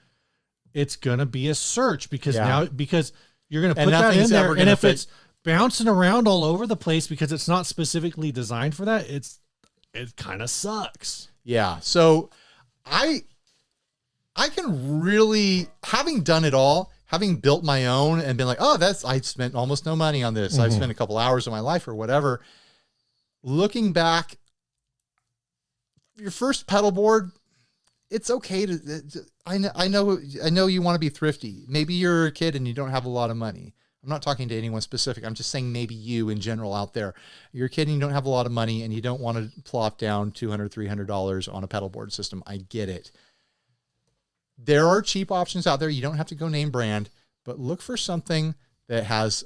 it's going to be a search because you're going to put that in there. And if it's bouncing around all over the place because it's not specifically designed for that, it kind of sucks. Yeah. So I can really, having done it all, having built my own and been like, oh, I spent almost no money on this. I've spent a couple hours of my life or whatever. Looking back, your first pedal board, it's okay I know you want to be thrifty. Maybe you're a kid and you don't have a lot of money. I'm not talking to anyone specific. I'm just saying maybe you in general out there. You're a kid and you don't have a lot of money and you don't want to plop down $200, $300 on a pedal board system. I get it. There are cheap options out there. You don't have to go name brand, but look for something that has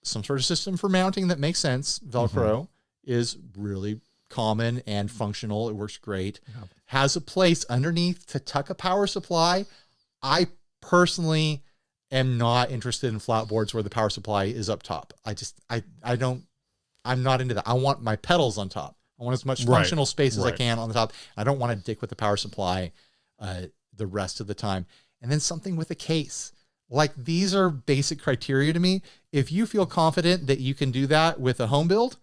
some sort of system for mounting that makes sense. Velcro is really common and functional. It works great. Has a place underneath to tuck a power supply. I personally am not interested in flat boards where the power supply is up top. I'm not into that. I want my pedals on top. I want as much functional space as I can on the top. I don't want to dick with the power supply the rest of the time. And then something with a case. Like, these are basic criteria to me. If you feel confident that you can do that with a home build,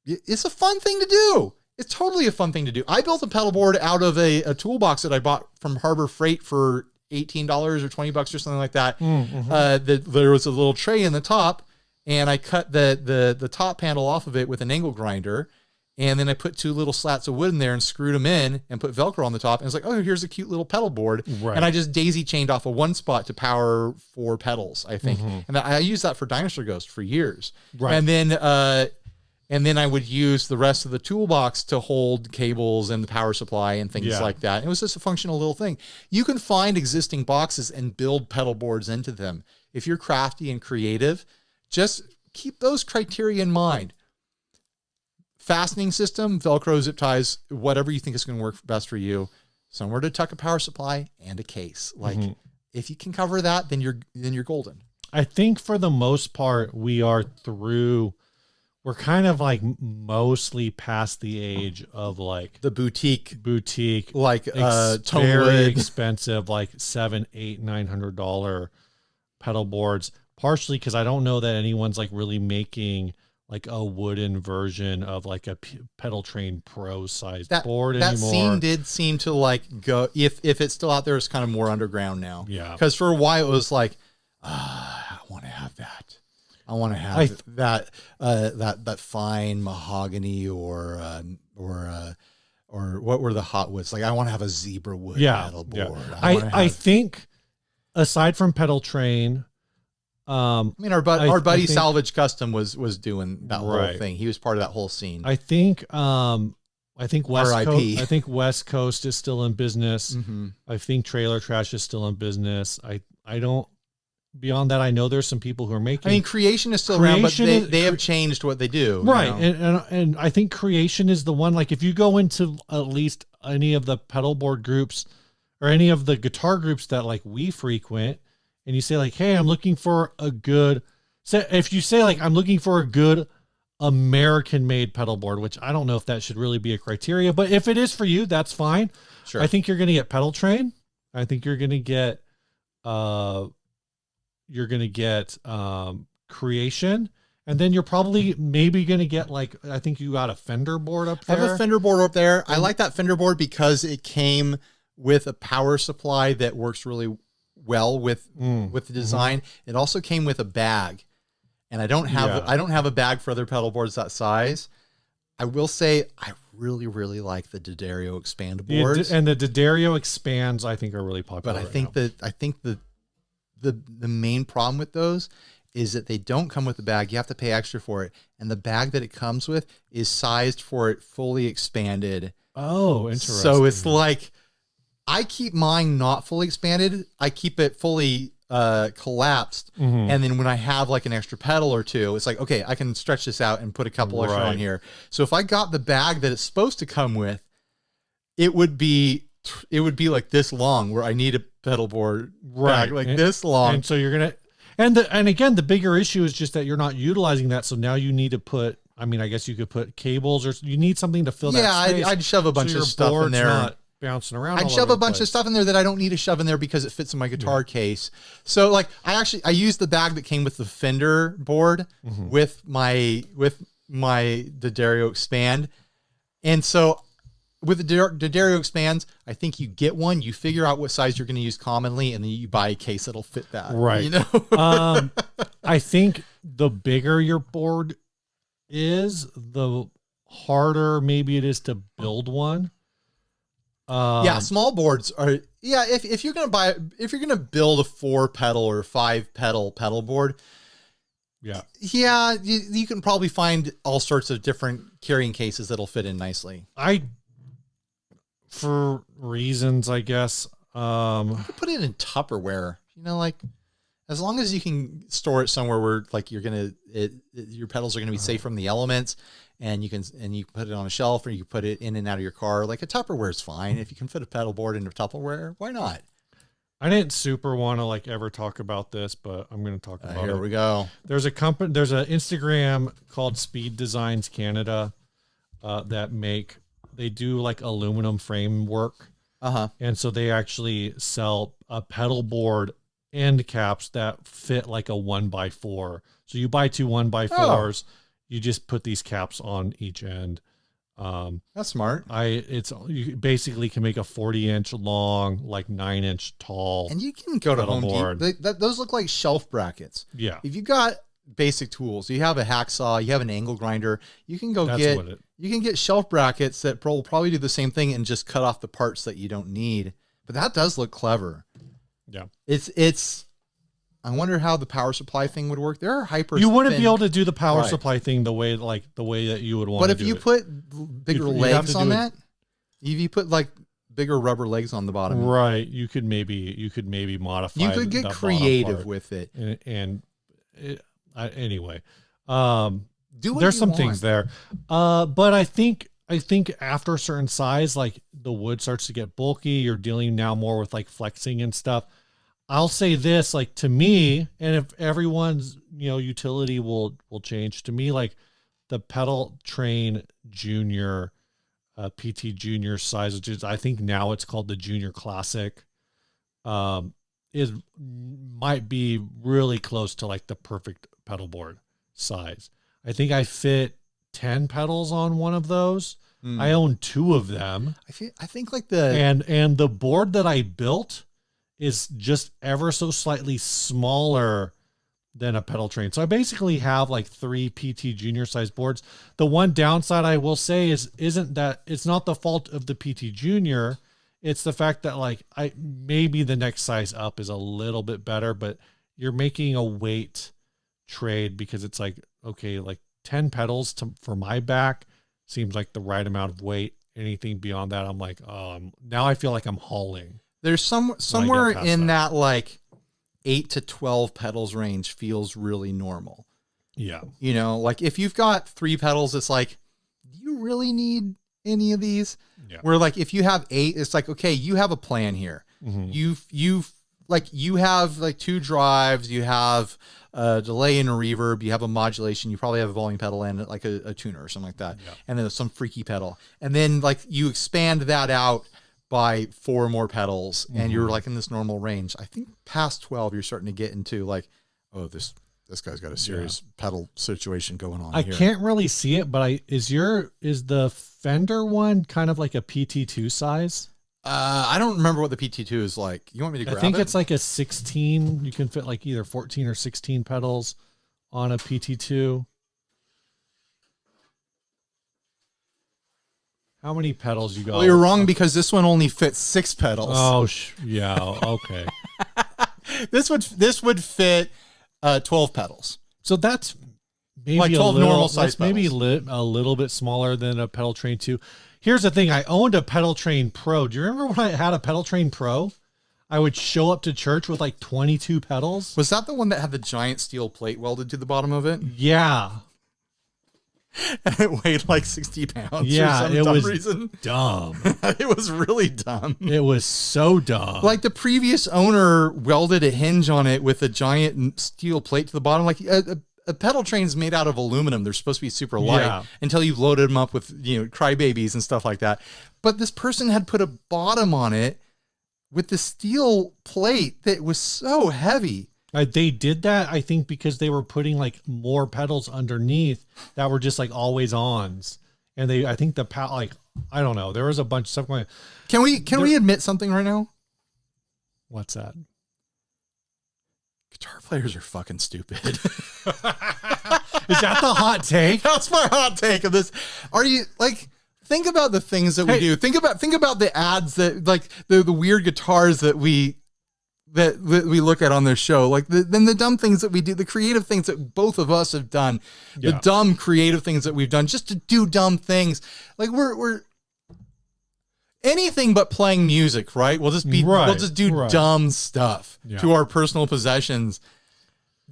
it's a fun thing to do. It's totally a fun thing to do. I built a pedal board out of a toolbox that I bought from Harbor Freight for $18 or $20 or something like that. There was a little tray in the top, and I cut the top panel off of it with an angle grinder. And then I put 2 little slats of wood in there and screwed them in and put Velcro on the top. And it's like, oh, here's a cute little pedal board. Right. And I just daisy chained off of one spot to power 4 pedals, I think. And I used that for Dinosaur Ghost for years. Right. And then And then I would use the rest of the toolbox to hold cables and the power supply and things like that. It was just a functional little thing. You can find existing boxes and build pedal boards into them. If you're crafty and creative, just keep those criteria in mind. Fastening system, Velcro, zip ties, whatever you think is going to work best for you. Somewhere to tuck a power supply and a case. Like if you can cover that, then you're golden. I think for the most part, we're kind of like mostly past the age of like the boutique, like very expensive, like $700, $800, $900 pedal boards. Partially because I don't know that anyone's like really making like a wooden version of like a Pedal Train Pro sized board anymore. That scene did seem to like go, if it's still out there, it's kind of more underground now. Yeah. Because for a while it was like, I want to have that. I want to have that fine mahogany or what were the hot woods? Like I want to have a zebra wood pedal board. Yeah. I think aside from Pedal Train, I mean, our buddy Salvage Custom was doing that whole thing. He was part of that whole scene. I think West Coast is still in business. I think Trailer Trash is still in business. I don't. Beyond that, I know there's some people who are making. I mean, Creation is still around, but they have changed what they do, right? You know? And I think Creation is the one. Like, if you go into at least any of the pedal board groups or any of the guitar groups that like we frequent, and you say like, "Hey, I'm looking for a good," if you say like, "I'm looking for a good American-made pedal board," which I don't know if that should really be a criteria, but if it is for you, that's fine. Sure. I think you're going to get Pedal Train. I think you're going to get. You're going to get Creation, and then you're probably maybe going to get like, I think you got a Fender board up there. I have a Fender board up there. I like that Fender board because it came with a power supply that works really well with the design. It also came with a bag, and I don't have a bag for other pedal boards that size. I will say I really, really like the D'Addario Expand boards. And the D'Addario Expands I think are really popular. But I think the main problem with those is that they don't come with a bag. You have to pay extra for it. And the bag that it comes with is sized for it fully expanded. Oh, interesting. So it's like, I keep mine not fully expanded. I keep it fully collapsed. And then when I have like an extra pedal or two, it's like, okay, I can stretch this out and put a couple extra on here. So if I got the bag that it's supposed to come with, it would be like this long, where I need a pedal board bag like this long. And so you're going to, and again, the bigger issue is just that you're not utilizing that. So now you need to put, I mean, I guess you could put cables, or you need something to fill that space. I'd shove a bunch of stuff in there. Not bouncing around. I'd shove a bunch of stuff in there that I don't need to shove in there because it fits in my guitar case. So like I used the bag that came with the Fender board with my D'Addario Expand. And so with the D'Addario Expands, I think you get one, you figure out what size you're going to use commonly, and then you buy a case that'll fit that. Right. You know? I think the bigger your board is, the harder maybe it is to build one. Small boards are, if you're going to build a 4-pedal or 5-pedal pedal board, you can probably find all sorts of different carrying cases that'll fit in nicely. For reasons, I guess. You could put it in Tupperware, you know, like as long as you can store it somewhere where like your pedals are gonna be safe from the elements, and you can put it on a shelf, or you can put it in and out of your car. Like a Tupperware is fine. If you can fit a pedal board into Tupperware, why not? I didn't super want to like ever talk about this, but I'm going to talk about it. Here we go. There's an Instagram called Speed Designs Canada they do like aluminum framework. And so they actually sell a pedal board end caps that fit like a 1x4. So you buy 2 1x4s, you just put these caps on each end. That's smart. You basically can make a 40-inch long, like 9-inch tall. And you can go to Home Depot. Those look like shelf brackets. Yeah. If you got basic tools, you have a hacksaw, you have an angle grinder, you can get shelf brackets that will probably do the same thing and just cut off the parts that you don't need. But that does look clever. Yeah. It's I wonder how the power supply thing would work. There are hyper. You wouldn't thin, be able to do the power right. supply thing the way that you would want. But to if you it. put bigger You'd legs on that, if you put like bigger rubber legs on the bottom, right? You could maybe modify. You could get creative with it. Anyway, there's some things there, but I think after a certain size, like the wood starts to get bulky. You're dealing now more with like flexing and stuff. I'll say this, like to me, and if everyone's utility will change to me, like the pedal train junior, PT junior size, which is I think now it's called the Junior Classic, might be really close to like the perfect pedal board size. I think I fit 10 pedals on one of those. I own 2 of them. I think like and the board that I built is just ever so slightly smaller than a pedal train. So I basically have like 3 PT junior size boards. The one downside I will say isn't that it's not the fault of the PT junior. It's the fact that like maybe the next size up is a little bit better, but you're making a weight trade because it's like, okay, like 10 pedals for my back seems like the right amount of weight. Anything beyond that, I'm like, now I feel like I'm hauling. There's somewhere in that like 8 to 12 pedals range feels really normal. Yeah. Like if you've got 3 pedals, it's like, do you really need any of these? Yeah. Where like, if you have 8, it's like, okay, you have a plan here. Mm-hmm. You have like 2 drives, you have a delay and a reverb, you have a modulation, you probably have a volume pedal and like a tuner or something like that. Yeah. And then some freaky pedal. And then like you expand that out by 4 more pedals and you're like in this normal range. I think past 12, you're starting to get into like, oh, this guy's got a serious pedal situation going on. I can't really see it, but is the Fender one kind of like a PT2 size? I don't remember what the PT2 is like. You want me to grab it? I think it's like a 16. You can fit like either 14 or 16 pedals on a PT2. How many pedals you got? Well, you're wrong because this one only fits 6 pedals. Oh, yeah. Okay. This would fit 12 pedals. So that's maybe like 12 normal size pedals. Maybe a little bit smaller than a Pedal Train 2. Here's the thing. I owned a Pedal Train Pro. Do you remember when I had a Pedal Train Pro? I would show up to church with like 22 pedals. Was that the one that had the giant steel plate welded to the bottom of it? Yeah. And it weighed like 60 pounds. Yeah, for some dumb reason. Dumb. It was really dumb. It was so dumb. Like the previous owner welded a hinge on it with a giant steel plate to the bottom. Like a pedal train is made out of aluminum. They're supposed to be super light until you've loaded them up with crybabies and stuff like that. But this person had put a bottom on it with the steel plate that was so heavy. They did that, I think, because they were putting like more pedals underneath that were just like always ons. And I think I don't know. There was a bunch of stuff going. Can we admit something right now? What's that? Guitar players are fucking stupid. Is that the hot take? That's my hot take of this. Are you like, think about the things that we do. Think about the ads that like the weird guitars that we look at on this show, like then the dumb things that we do, the creative things that both of us have done, the dumb creative things that we've done just to do dumb things. Like we're anything but playing music, right? We'll just do dumb stuff to our personal possessions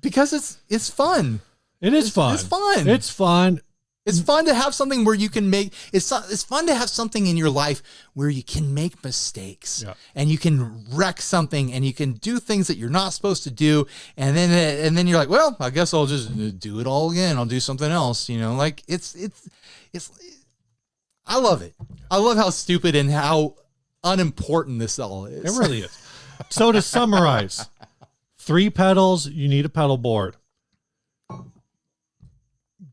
because it's fun. It is fun. It's fun. It's fun. It's fun to have something where you can make, it's fun to have something in your life where you can make mistakes and you can wreck something and you can do things that you're not supposed to do. And then you're like, well, I guess I'll just do it all again. I'll do something else, like I love it. I love how stupid and how unimportant this all is. It really is. So to summarize, 3 pedals, you need a pedal board.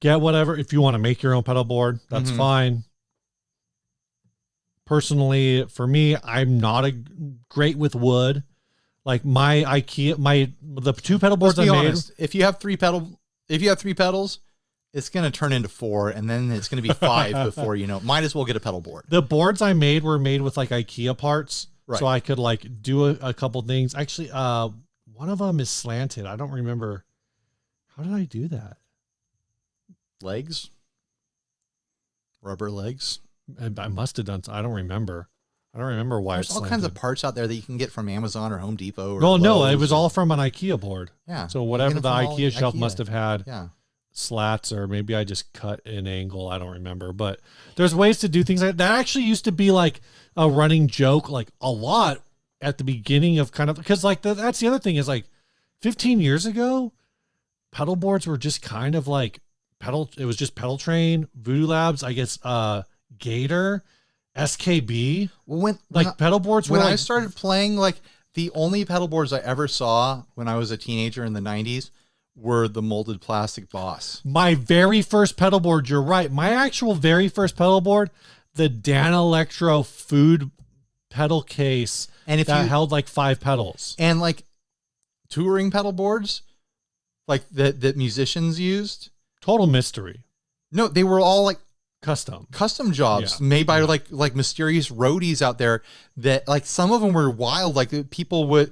Get whatever. If you want to make your own pedal board, that's fine. Personally, for me, I'm not great with wood. Like my IKEA, the 2 pedal boards I made. If you have 3 pedals, it's going to turn into 4 and then it's going to be 5 before might as well get a pedal board. The boards I made were made with like IKEA parts. Right. So I could like do a couple things. Actually, one of them is slanted. I don't remember. How did I do that? Legs? Rubber legs? I must have done. I don't remember. I don't remember why There's it's all slanted. kinds of parts out there that you can get from Amazon or Home Depot. Or Well, no, Lowe's it was or- all from an IKEA board. Yeah. So You whatever get it the from all IKEA shelf IKEA. must have had Yeah. slats, or maybe I just cut an angle. I don't remember. But there's ways to do things like that. Actually used to be like a running joke, like a lot at the beginning of kind of, because like that's the other thing is like 15 years ago, pedal boards were just kind of like it was just Pedal Train, Voodoo Labs, I guess, Gator, SKB. Well, Pedal boards were when I like, started playing, like the only pedal boards I ever saw when I was a teenager in the 90s were the molded plastic Boss. my very first pedal board, you're right. My actual very first pedal board, the Dan Electro food pedal case, And if that you held like 5 pedals. and like touring pedal boards, like that musicians used. Total mystery. No, they were all like Custom jobs Yeah. made by like mysterious roadies out there that like some of them were wild. Like people would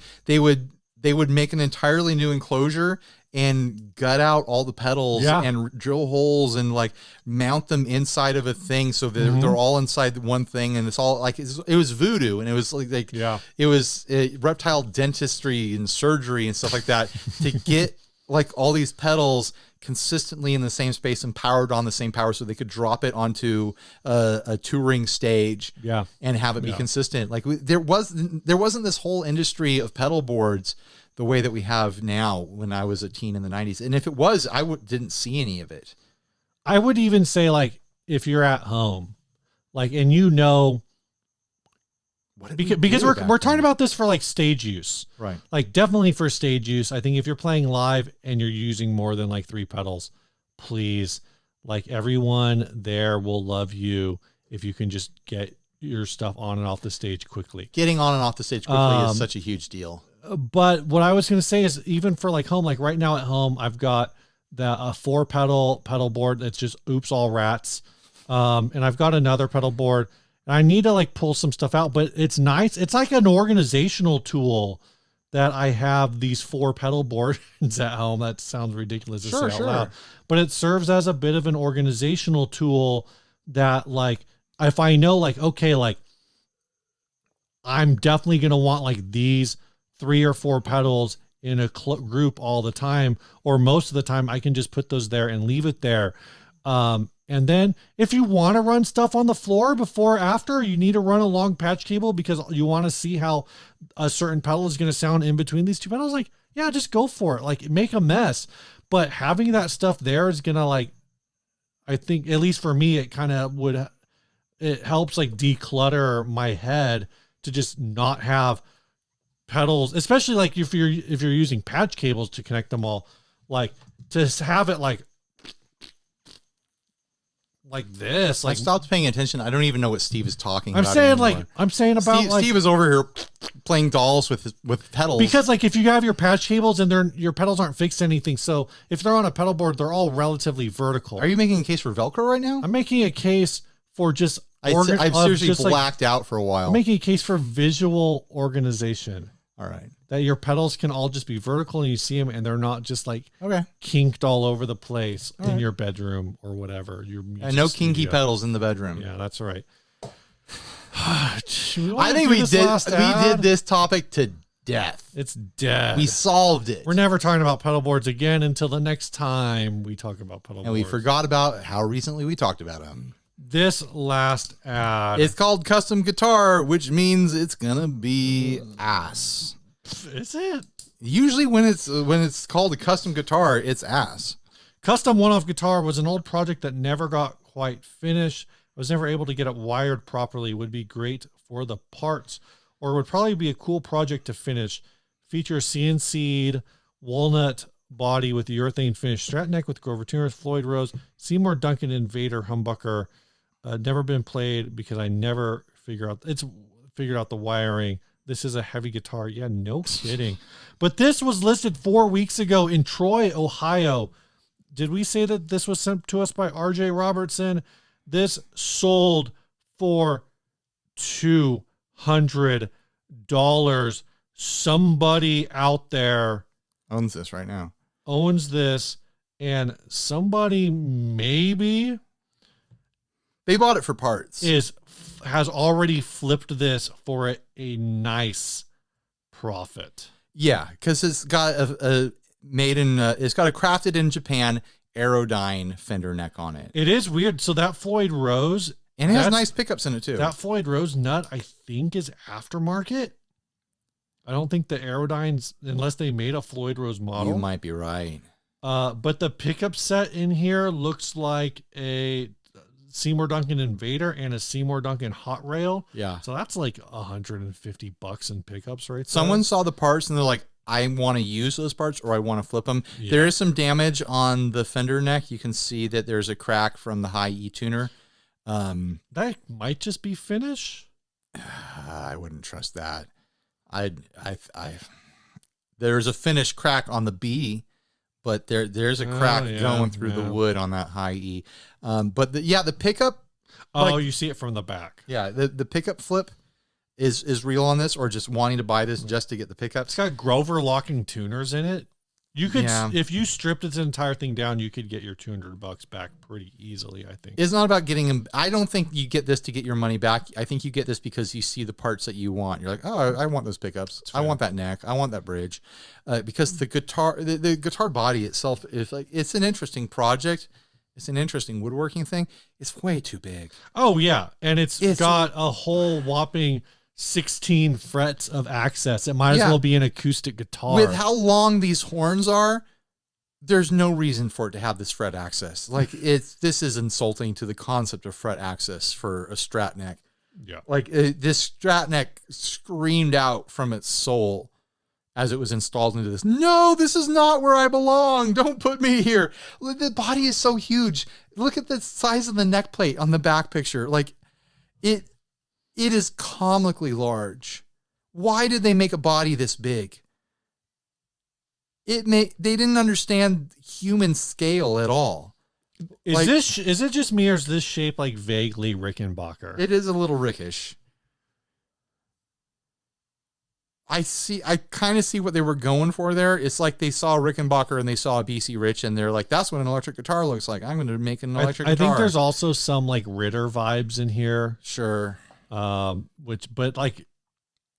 make an entirely new enclosure and gut out all the pedals Yeah. and drill holes and like mount them inside of a thing. So Mm-hmm. they're all inside one thing. And it's all like, it was voodoo. And it was like Yeah. it was reptile dentistry and surgery and stuff like that to get like all these pedals consistently in the same space and powered on the same power so they could drop it onto a touring stage Yeah. and have it be Yeah. consistent. Like there wasn't this whole industry of pedal boards the way that we have now when I was a teen in the 90s. And if it was, I didn't see any of it. I would even say like if you're at home, like, and you know, What did we because do we're back talking then? about this for like stage use. Right. Like definitely for stage use. I think if you're playing live and you're using more than like 3 pedals, please, like everyone there will love you if you can just get your stuff on and off the stage quickly. Getting on and off the stage quickly is such a huge deal. But what I was going to say is even for like home, like right now at home, I've got a 4 pedal board that's just oops all rats. And I've got another pedal board. And I need to like pull some stuff out, but it's nice. It's like an organizational tool that I have these 4 pedal boards at home. That sounds ridiculous to say out loud, but it serves as a bit of an organizational tool that like, if I know like, okay, like I'm definitely going to want like these 3 or 4 pedals in a group all the time, or most of the time I can just put those there and leave it there. And then if you want to run stuff on the floor before or after, you need to run a long patch cable because you want to see how a certain pedal is going to sound in between these 2 pedals. Like, yeah, just go for it. Like make a mess, but having that stuff there is going to like, I think at least for me, it helps like declutter my head to just not have pedals, especially like if you're using patch cables to connect them all, like to have it like this. I Like stopped paying attention. I don't even know what Steve is talking I'm about. saying, anymore. like I'm saying about Steve, like Steve is over here playing dolls with pedals. because like if you have your patch cables and your pedals aren't fixed to anything, so if they're on a pedal board, they're all relatively vertical. Are you making a case for Velcro right now? I'm making a case for just I've seriously just, like, blacked out for a while. I'm making a case for visual organization. All right. That your pedals can all just be vertical and you see them and they're not just like Okay. kinked all over the place in right. your bedroom or whatever. Your music And no kinky studio. pedals in the bedroom. Yeah, that's right. I think we did this topic to death. It's dead. We solved it. We're never talking about pedal boards again until the next time we talk about pedal and boards. we forgot about how recently we talked about them. This last ad. It's called custom guitar, which means it's gonna be ass. Is it? Usually when it's called a custom guitar, it's ass. Custom one-off guitar was an old project that never got quite finished. I was never able to get it wired properly. It would be great for the parts, or would probably be a cool project to finish. Features CNC'd walnut body with the urethane finish, Strat neck with Grover tuners, Floyd Rose, Seymour Duncan Invader humbucker. Never been played because I never figured out the wiring. This is a heavy guitar. Yeah, no kidding. But this was listed 4 weeks ago in Troy, Ohio. Did we say that this was sent to us by RJ Robertson? This sold for $200. somebody out there owns this right now. Owns this, and somebody maybe they bought it for parts. Has already flipped this for a nice profit. Yeah, because it's got a made in. It's got a crafted in Japan Aerodyne fender neck on it. It is weird. So that Floyd Rose, and it has nice pickups in it too. That Floyd Rose nut, I think, is aftermarket. I don't think the Aerodynes, unless they made a Floyd Rose model. You might be right. But the pickup set in here looks like a Seymour Duncan Invader and a Seymour Duncan Hot Rail. Yeah. So that's like $150 in pickups, right? Someone saw the parts and they're like, I want to use those parts or I want to flip them. Yeah. There is some damage on the fender neck. You can see that there's a crack from the high E tuner. That might just be finish. I wouldn't trust that. There's a finish crack on the B, but there's a crack going through the wood on that high E. But the pickup. Oh, you see it from the back. Yeah, the pickup flip is real on this, or just wanting to buy this just to get the pickups. It's got Grover locking tuners in it. You could, if you stripped this entire thing down, you could get your $200 back pretty easily, I think. It's not about getting them. I don't think you get this to get your money back. I think you get this because you see the parts that you want. You're like, oh, I want those pickups. I want that neck. I want that bridge. Because the guitar body itself is like, it's an interesting project. It's an interesting woodworking thing. It's way too big. Oh yeah. And it's got a whole whopping 16 frets of access. It might as well be an acoustic guitar. With how long these horns are, there's no reason for it to have this fret access. Like this is insulting to the concept of fret access for a Strat neck. Yeah. Like this Strat neck screamed out from its soul as it was installed into this. No, this is not where I belong. Don't put me here. The body is so huge. Look at the size of the neck plate on the back picture. Like it is comically large. Why did they make a body this big? They didn't understand human scale at all. Is it just me, or is this shape like vaguely Rickenbacker? It is a little Rickish. I kind of see what they were going for there. It's like they saw Rickenbacker and they saw a BC Rich and they're like, that's what an electric guitar looks like. I'm going to make an electric guitar. I think there's also some like Ritter vibes in here. Sure. But like,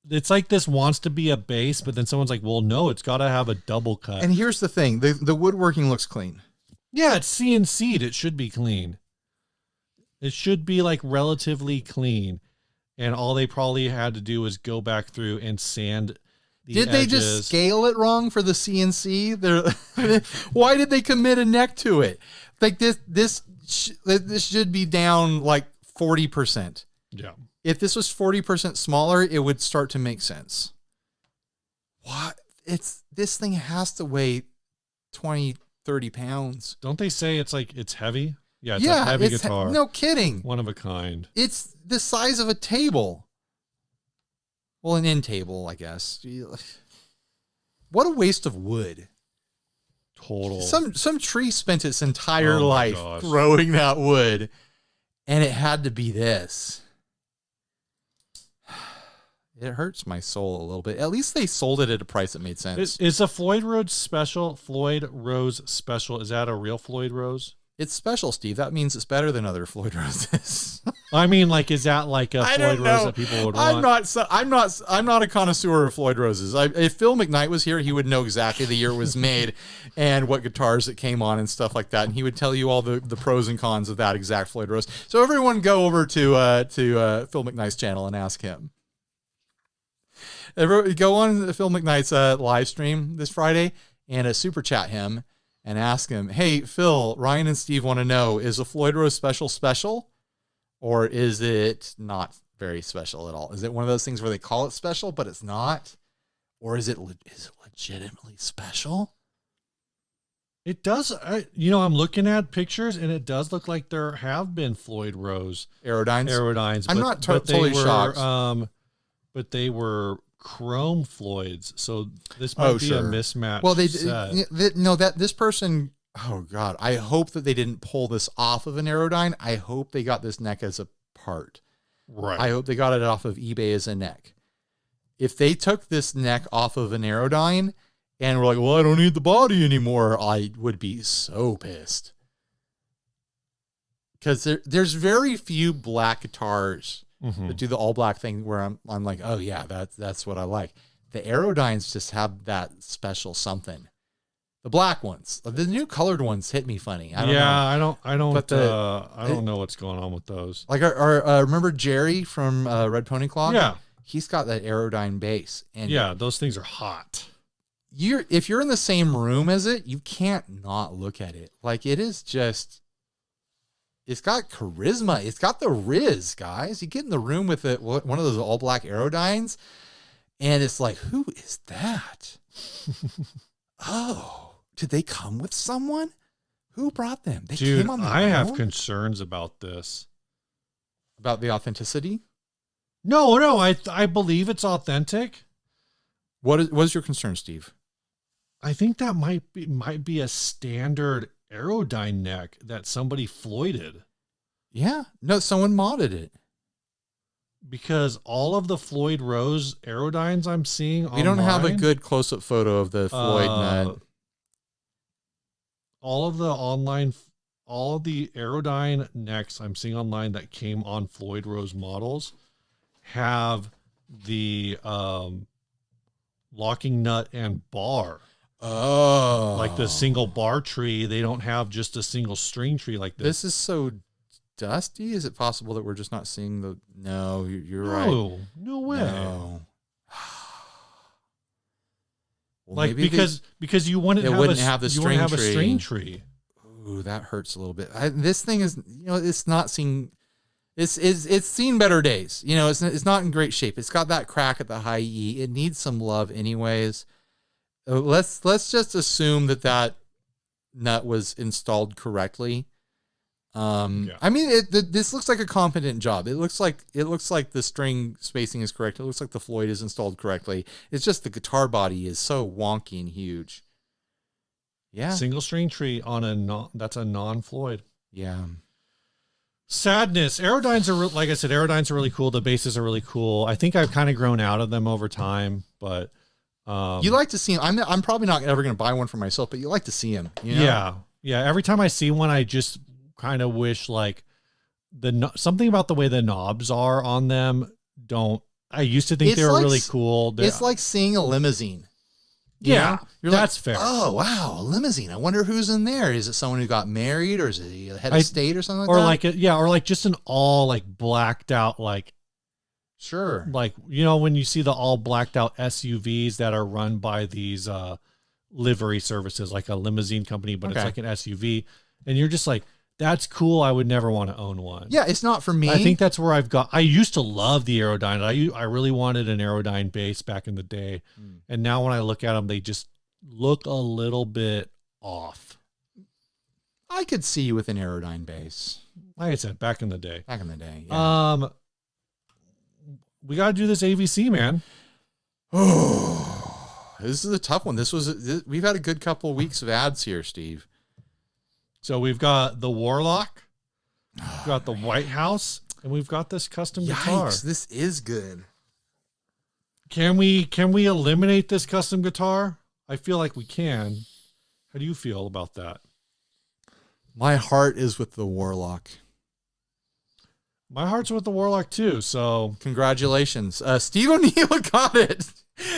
it's like this wants to be a bass, but then someone's like, well, no, it's got to have a double cut. And here's the thing. The woodworking looks clean. Yeah, it's CNC'd. It should be clean. It should be like relatively clean. And all they probably had to do was go back through and sand the edges. They just scale it wrong for the CNC? Why did they commit a neck to it? Like this should be down like 40%. Yeah. If this was 40% smaller, it would start to make sense. What? This thing has to weigh 20, 30 pounds. Don't they say it's heavy? Yeah, it's a heavy guitar. No kidding. One of a kind. It's the size of a table. Well, an end table, I guess. What a waste of wood. Total. Some tree spent its entire life growing that wood, and it had to be this. It hurts my soul a little bit. At least they sold it at a price that made sense. Is a Floyd Rose special? Is that a real Floyd Rose? It's special, Steve. That means it's better than other Floyd Roses. I mean, like, is that like a Floyd Rose that people would want? I'm not a connoisseur of Floyd Roses. If Phil McKnight was here, he would know exactly the year it was made and what guitars it came on and stuff like that. And he would tell you all the pros and cons of that exact Floyd Rose. So everyone go over to Phil McKnight's channel and ask him. Go on Phil McKnight's live stream this Friday and super chat him and ask him, hey, Phil, Ryan and Steve want to know, is a Floyd Rose special, or is it not very special at all? Is it one of those things where they call it special, but it's not? Or is it legitimately special? It does. I'm looking at pictures, and it does look like there have been Floyd Rose Aerodynes. I'm not totally shocked. But they were chrome Floyds, so this might be a mismatch. Well, this person. Oh God, I hope that they didn't pull this off of an Aerodyne. I hope they got this neck as a part. Right. I hope they got it off of eBay as a neck. if they took this neck off of an Aerodyne and were like, well, I don't need the body anymore, I would be so pissed. Because there's very few black guitars that do the all black thing where I'm like, oh yeah, that's what I like. The Aerodynes just have that special something. The black ones, the new colored ones hit me funny. I don't know. I don't know what's going on with those. Like remember Jerry from Red Pony Claw? Yeah. He's got that Aerodyne bass. And yeah, those things are hot. If you're in the same room as it, you can't not look at it. Like it is just, it's got charisma. It's got the riz, guys. You get in the room with it, one of those all black Aerodynes, and it's like, who is that? Oh, did they come with someone? Who brought them? They Dude, came on their I have own? concerns about this. About the authenticity? No, I believe it's authentic. What is your concern, Steve? I think that might be a standard Aerodyne neck that somebody Floyded. Yeah. No, someone modded it. Because all of the Floyd Rose Aerodynes I'm seeing We don't have a good close-up photo of the Floyd nut. All of the Aerodyne necks I'm seeing online that came on Floyd Rose models have the locking nut and bar. Oh. Like the single bar tree. They don't have just a single string tree like this. This is so dusty. Is it possible that we're just not seeing the... No, you're right. No way. No. Well, like because you wouldn't have a string tree. Ooh, that hurts a little bit. This thing is, it's not seen. It's seen better days. It's not in great shape. It's got that crack at the high E. It needs some love, anyways. Let's just assume that nut was installed correctly. Yeah. I mean, this looks like a competent job. It looks like the string spacing is correct. It looks like the Floyd is installed correctly. It's just the guitar body is so wonky and huge. Yeah. Single string tree on that's a non-Floyd. Yeah. Sadness. Aerodynes are, like I said, Aerodynes are really cool. The basses are really cool. I think I've kind of grown out of them over time, but you like to see them. I'm probably not ever going to buy one for myself, but you like to see them. Yeah. Every time I see one, I just kind of wish like something about the way the knobs are on them. I used to think they were really cool. It's like seeing a limousine. Yeah, that's fair. Oh, wow, a limousine. I wonder who's in there. Is it someone who got married, or is it a head of state or something like that? Or like just an all like blacked out, like, sure. Like, when you see the all blacked out SUVs that are run by these livery services, like a limousine company, but it's like an SUV. And you're just like, that's cool. I would never want to own one. Yeah, it's not for me. I think that's where I used to love the Aerodyne. I really wanted an Aerodyne bass back in the day. And now when I look at them, they just look a little bit off. I could see you with an Aerodyne bass. Like I said, back in the day. Yeah. We got to do this AVC, man. Oh, this is a tough one. We've had a good couple of weeks of ads here, Steve. So we've got the Warlock, we've got the Whitehouse, and we've got this custom guitar. This is good. Can we eliminate this custom guitar? I feel like we can. How do you feel about that? My heart is with the Warlock. My heart's with the Warlock too, so... Congratulations. Steve O'Neill got it.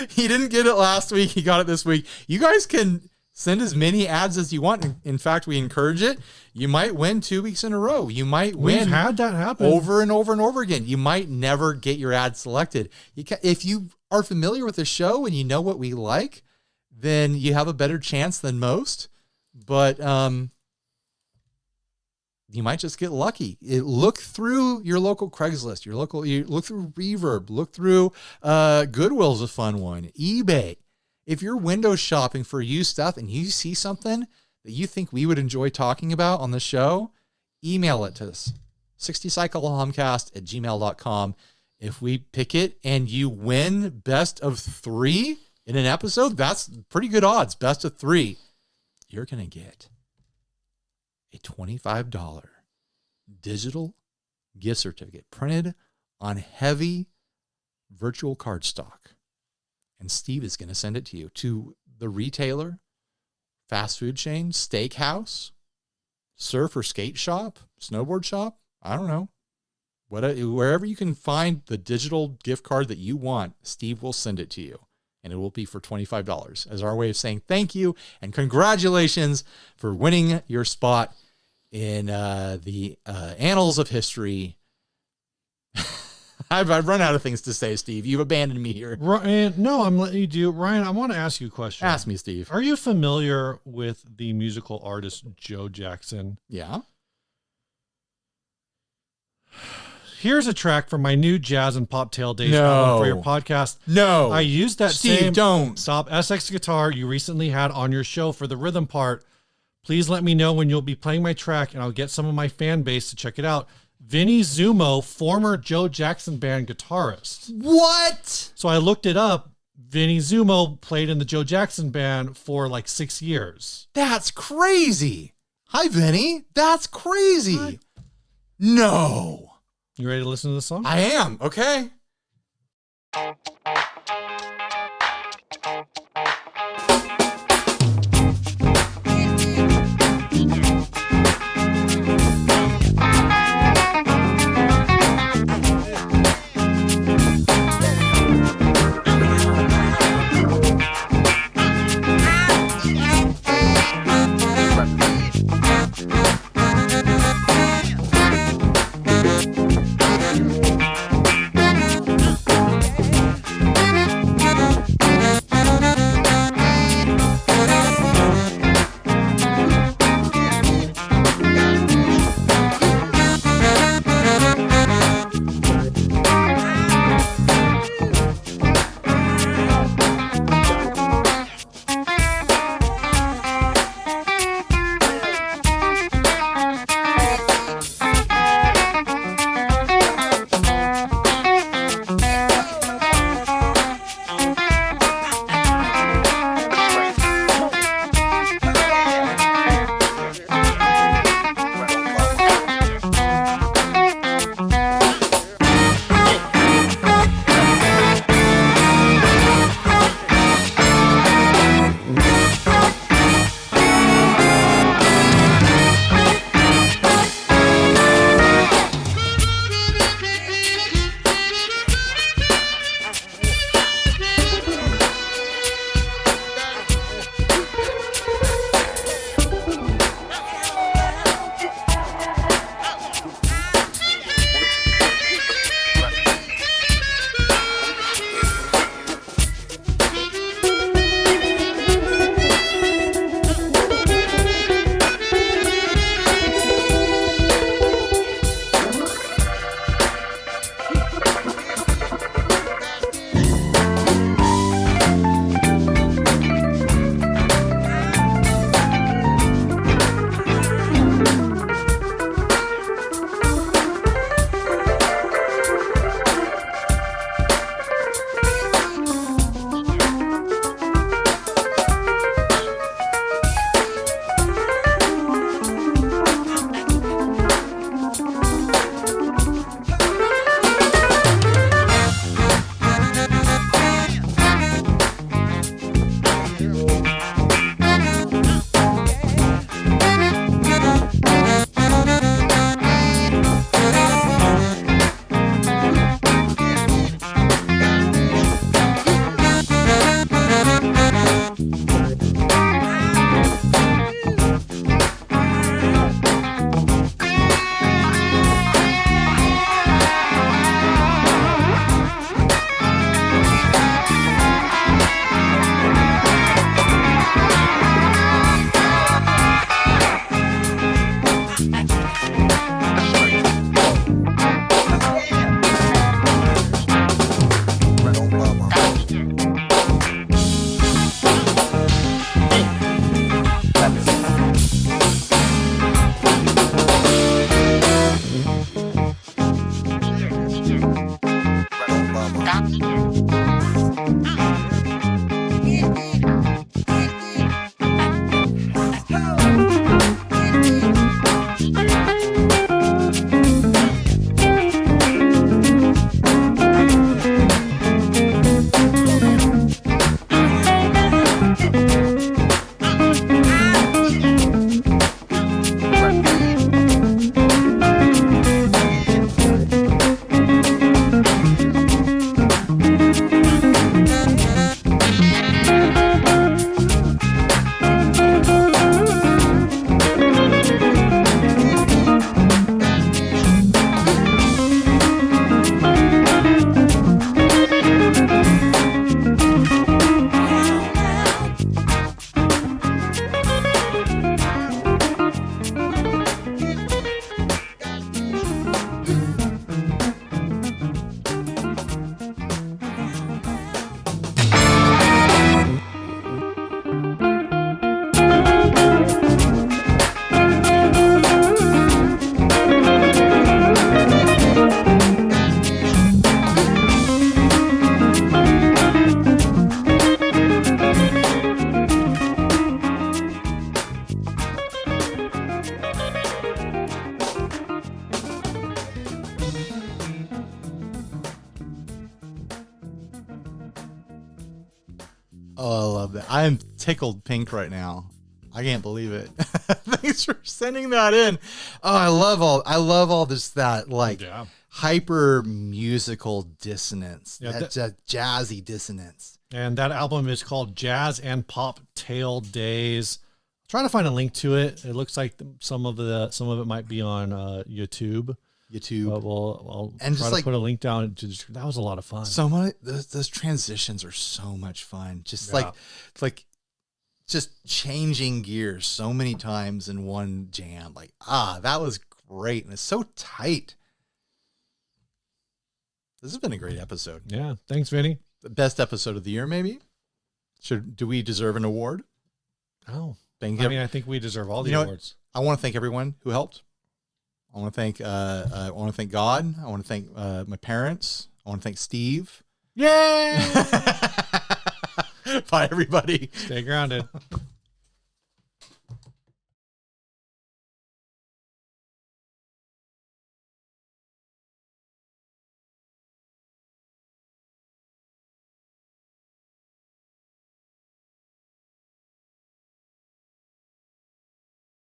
He didn't get it last week. He got it this week. You guys can send as many ads as you want. In fact, we encourage it. You might win 2 weeks in a row. You might win. We've had that happen. Over and over and over again. You might never get your ad selected. If you are familiar with the show and you know what we like, then you have a better chance than most. But you might just get lucky. Look through your local Craigslist, you look through Reverb, look through Goodwill's a fun one, eBay. If you're window shopping for used stuff and you see something that you think we would enjoy talking about on the show, email it to us, 60cyclehomcast@gmail.com. If we pick it and you win best of 3 in an episode, that's pretty good odds. Best of 3, you're going to get a $25 digital gift certificate printed on heavy virtual cardstock and Steve is going to send it to you, to the retailer, fast food chain, steakhouse, surf or skate shop, snowboard shop. I don't know. Wherever you can find the digital gift card that you want, Steve will send it to you. And it will be for $25 as our way of saying thank you and congratulations for winning your spot in the annals of history. I've run out of things to say, Steve. You've abandoned me here. Ryan, no, I'm letting you do. Ryan, I want to ask you a question. Ask me, Steve. Are you familiar with the musical artist Joe Jackson? Yeah. Here's a track from my new Jazz and Pop Tail Days album for your podcast. No. I used that Steve, same don't. Stop SX guitar you recently had on your show for the rhythm part. Please let me know when you'll be playing my track, and I'll get some of my fan base to check it out. Vinny Zumo, former Joe Jackson Band guitarist. What? So I looked it up. Vinny Zumo played in the Joe Jackson Band for like 6 years. That's crazy. Hi, Vinny. That's crazy. Hi. No. You ready to listen to the song? I am. Okay. Oh, I love that. I am tickled pink right now. I can't believe it. Thanks for sending that in. Oh, I love all this, that like hyper musical dissonance, that jazzy dissonance. And that album is called Jazz and Pop Tail Days. Try to find a link to it. It looks like some of it might be on YouTube. But I'll try to put a link down. That was a lot of fun. So much. Those transitions are so much fun. Just like just changing gears so many times in one jam. Like, that was great. And it's so tight. This has been a great episode. Yeah. Thanks, Vinny. The best episode of the year, maybe. Do we deserve an award? Oh, I think we deserve all the awards. I want to thank everyone who helped. I want to thank God. I want to thank my parents. I want to thank Steve. Yay! Bye, everybody. Stay grounded.